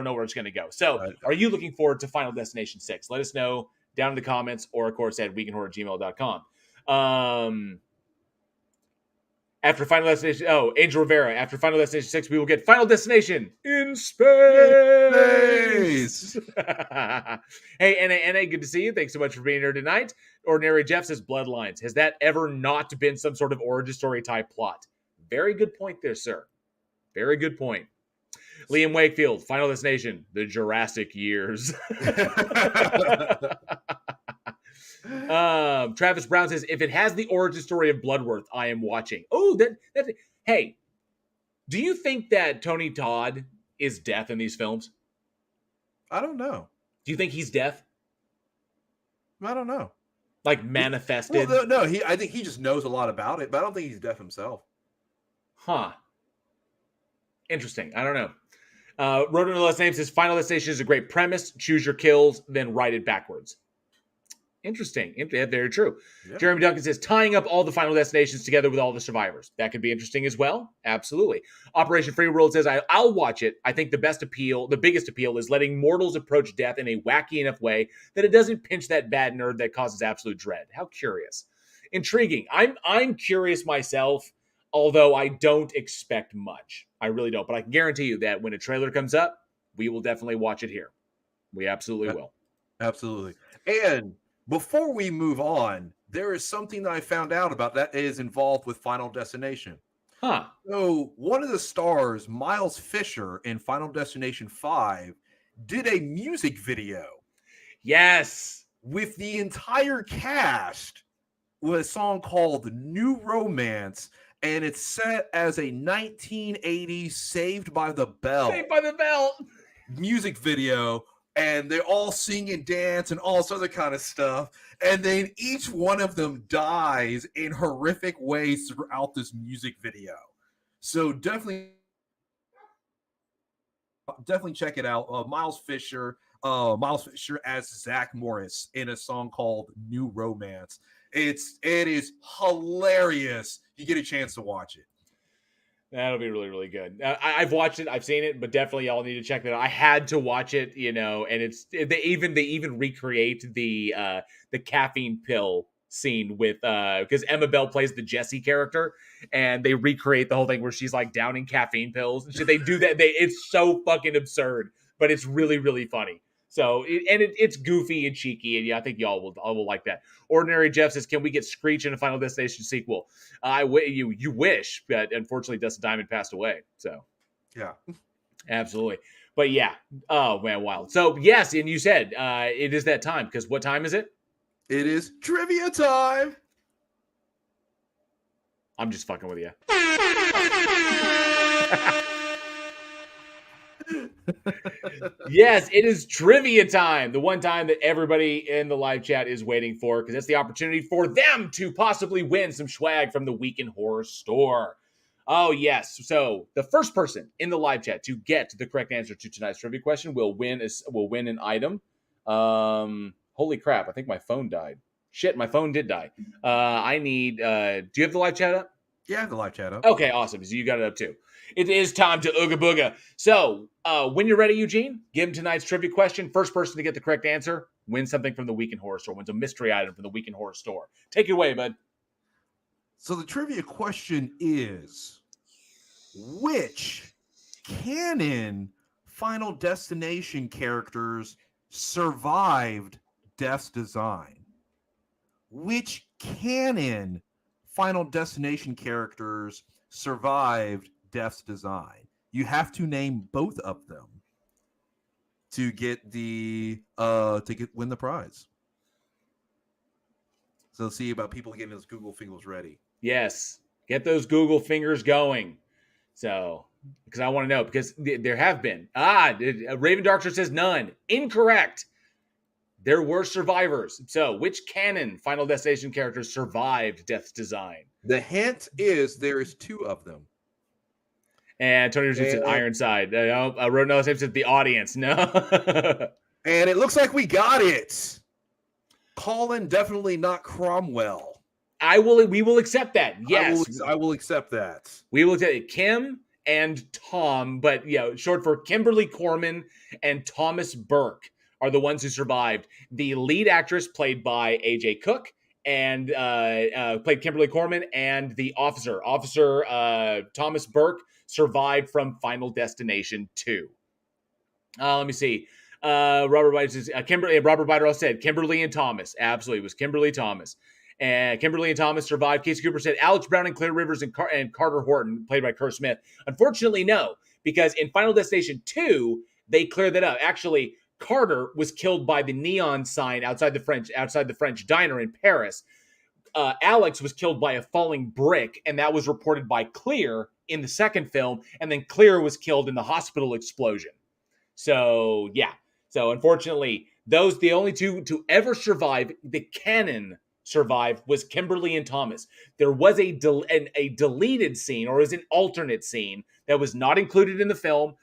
know where it's going to go. So are you looking forward to Final Destination 6? Let us know down in the comments, or of course at weekinhorror@gmail.com. After Final Destination, Angel Rivera, after Final Destination 6, we will get Final Destination in space. Hey, NA, good to see you. Thanks so much for being here tonight. Ordinary Jeff says Bloodlines. Has that ever not been some sort of origin story type plot? Very good point there, sir. Very good point. Liam Wakefield, Final Destination, the Jurassic years. Travis Brown says, if it has the origin story of Bloodworth, I am watching. Oh, hey, do you think that Tony Todd is deaf in these films? I don't know. Do you think he's deaf? I don't know. Like manifested? Well, no, I think he just knows a lot about it, but I don't think he's deaf himself. Huh. Interesting. I don't know. Rodent Last Name says, Final Destination is a great premise. Choose your kills, then write it backwards. Interesting. Very true. Yeah. Jeremy Duncan says, tying up all the Final Destinations together with all the survivors. That could be interesting as well. Absolutely. Operation Free World says, I'll watch it. I think the biggest appeal is letting mortals approach death in a wacky enough way that it doesn't pinch that bad nerd that causes absolute dread. How curious. Intriguing. I'm curious myself, although I don't expect much. I really don't. But I can guarantee you that when a trailer comes up, we will definitely watch it here. We absolutely will. Absolutely. And before we move on, there is something that I found out about that is involved with Final Destination. Huh. So one of the stars, Miles Fisher in Final Destination 5, did a music video. Yes. With the entire cast with a song called New Romance, and it's set as a 1980s Saved by the Bell. Saved by the Bell. Music video. And they all sing and dance and all this other kind of stuff. And then each one of them dies in horrific ways throughout this music video. So definitely check it out. Miles Fisher as Zach Morris in a song called New Romance. It is hilarious. You get a chance to watch it. That'll be really, really good. I've watched it. I've seen it, but definitely y'all need to check that out. I had to watch it, and they even recreate the caffeine pill scene with because Emma Bell plays the Jessie character, and they recreate the whole thing where she's like downing caffeine pills. And they do that. It's so fucking absurd, but it's really, really funny. So it's goofy and cheeky, and yeah, I think y'all will like that. Ordinary Jeff says, "Can we get Screech in a Final Destination sequel?" You wish, but unfortunately, Dustin Diamond passed away. So yeah, absolutely. But yeah, oh man, wild. So yes, and you said it is that time because what time is it? It is trivia time. I'm just fucking with you. Yes, it is trivia time. The one time that everybody in the live chat is waiting for, because it's the opportunity for them to possibly win some swag from the Week in Horror store. Oh, yes. So the first person in the live chat to get the correct answer to tonight's trivia question will win an item. Holy crap. I think my phone died. Shit, my phone did die. I need... do you have the live chat up? Yeah, I have the live chat up. Okay, awesome. So you got it up too. It is time to Ooga Booga. So when you're ready, Eugene, give him tonight's trivia question. First person to get the correct answer wins something from the Week in Horror store. Wins a mystery item from the Week in Horror store. Take it away, bud. So the trivia question is, which canon Final Destination characters survived Death's Design? Which canon Final Destination characters survived Death's Design? You have to name both of them to get win the prize. So see about people getting those Google fingers ready. Yes, get those Google fingers going. So because I want to know, because there have been Raven Darkster says none. Incorrect. There were survivors. So which canon Final Destination characters survived Death's Design? The hint is there is two of them. And Tony Richards said Ironside. Ronell said the audience. No. And it looks like we got it. Colin, definitely not Cromwell. We will accept that. Yes. I will accept that. We will accept it. Kim and Tom, but short for Kimberly Corman and Thomas Burke are the ones who survived. The lead actress, played by A.J. Cook, and played Kimberly Corman, and the officer Thomas Burke, survived from Final Destination 2. Let me see. Robert Biderell said Kimberly and Thomas. Absolutely, it was Kimberly Thomas. And Kimberly and Thomas survived. Casey Cooper said Alex Brown and Claire Rivers and Carter Horton, played by Kerr Smith. Unfortunately, no, because in Final Destination 2, they cleared that up. Actually, Carter was killed by the neon sign outside the French diner in Paris. Alex was killed by a falling brick, and that was reported by Clear in the second film. And then Clear was killed in the hospital explosion. So, yeah. So, unfortunately, the only two to ever survive, the canon survive, was Kimberly and Thomas. There was a deleted scene, or was an alternate scene, that was not included in the film,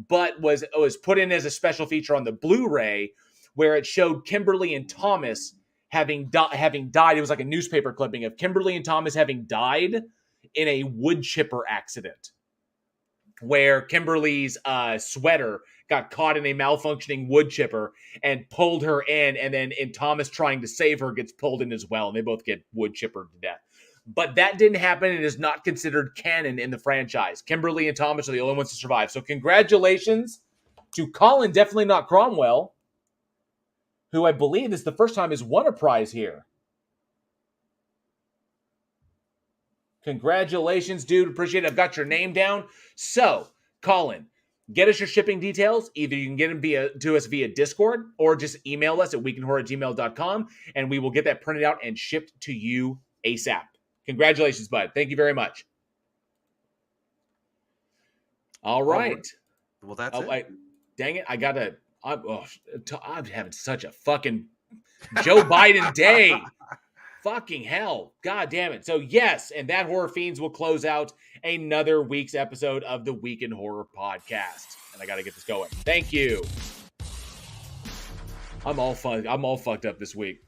but was put in as a special feature on the Blu-ray, where it showed Kimberly and Thomas having died. It was like a newspaper clipping of Kimberly and Thomas having died in a wood chipper accident, where Kimberly's sweater got caught in a malfunctioning wood chipper and pulled her in, and then Thomas, trying to save her, gets pulled in as well, and they both get wood chippered to death. But that didn't happen and is not considered canon in the franchise. Kimberly and Thomas are the only ones to survive. So congratulations to Colin, definitely not Cromwell, who I believe is the first time has won a prize here. Congratulations, dude. Appreciate it. I've got your name down. So, Colin, get us your shipping details. Either you can get them to us via Discord, or just email us at weekinhorror@gmail.com, and we will get that printed out and shipped to you ASAP. Congratulations, bud. Thank you very much. All right. Well, that's it. Dang it. I'm having such a fucking Joe Biden day. Fucking hell. God damn it. So yes, and that Horror Fiends will close out another week's episode of the Week in Horror podcast. And I got to get this going. Thank you. I'm all fucked up this week.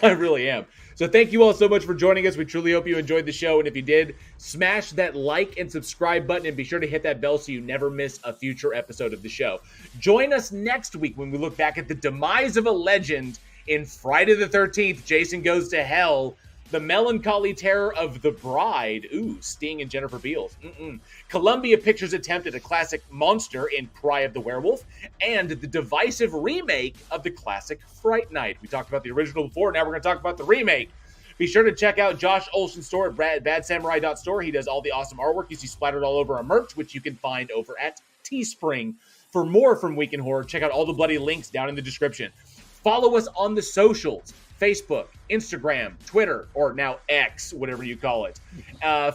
I really am. So thank you all so much for joining us. We truly hope you enjoyed the show. And if you did, smash that like and subscribe button, and be sure to hit that bell so you never miss a future episode of the show. Join us next week when we look back at the demise of a legend in Friday the 13th, Jason Goes to Hell, the melancholy terror of The Bride, Sting and Jennifer Beals, Columbia Pictures' attempt at a classic monster in Cry of the Werewolf, and the divisive remake of the classic Fright Night. We talked about the original before, now we're going to talk about the remake. Be sure to check out Josh Olson's store at badsamurai.store. He does all the awesome artwork you see splattered all over our merch, which you can find over at Teespring. For more from Week in Horror, check out all the bloody links down in the description. Follow us on the socials, Facebook, Instagram, Twitter, or now X, whatever you call it,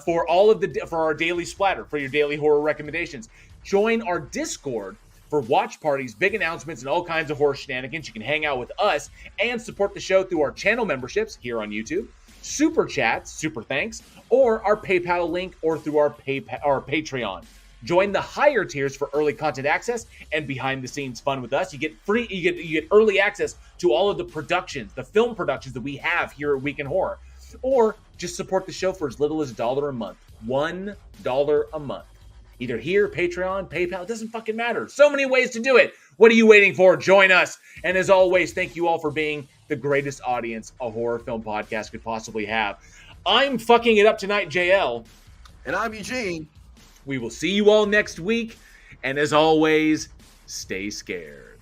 for our daily splatter, for your daily horror recommendations. Join our Discord for watch parties, big announcements, and all kinds of horror shenanigans. You can hang out with us and support the show through our channel memberships here on YouTube, super chats, super thanks, or our PayPal link, or through our Patreon. Join the higher tiers for early content access and behind-the-scenes fun with us. You get early access to all of the productions, the film productions that we have here at Week in Horror. Or just support the show for as little as $1 a month. $1 a month. Either here, Patreon, PayPal, it doesn't fucking matter. So many ways to do it. What are you waiting for? Join us. And as always, thank you all for being the greatest audience a horror film podcast could possibly have. I'm fucking it up tonight, JL. And I'm Eugene. We will see you all next week. And as always, stay scared.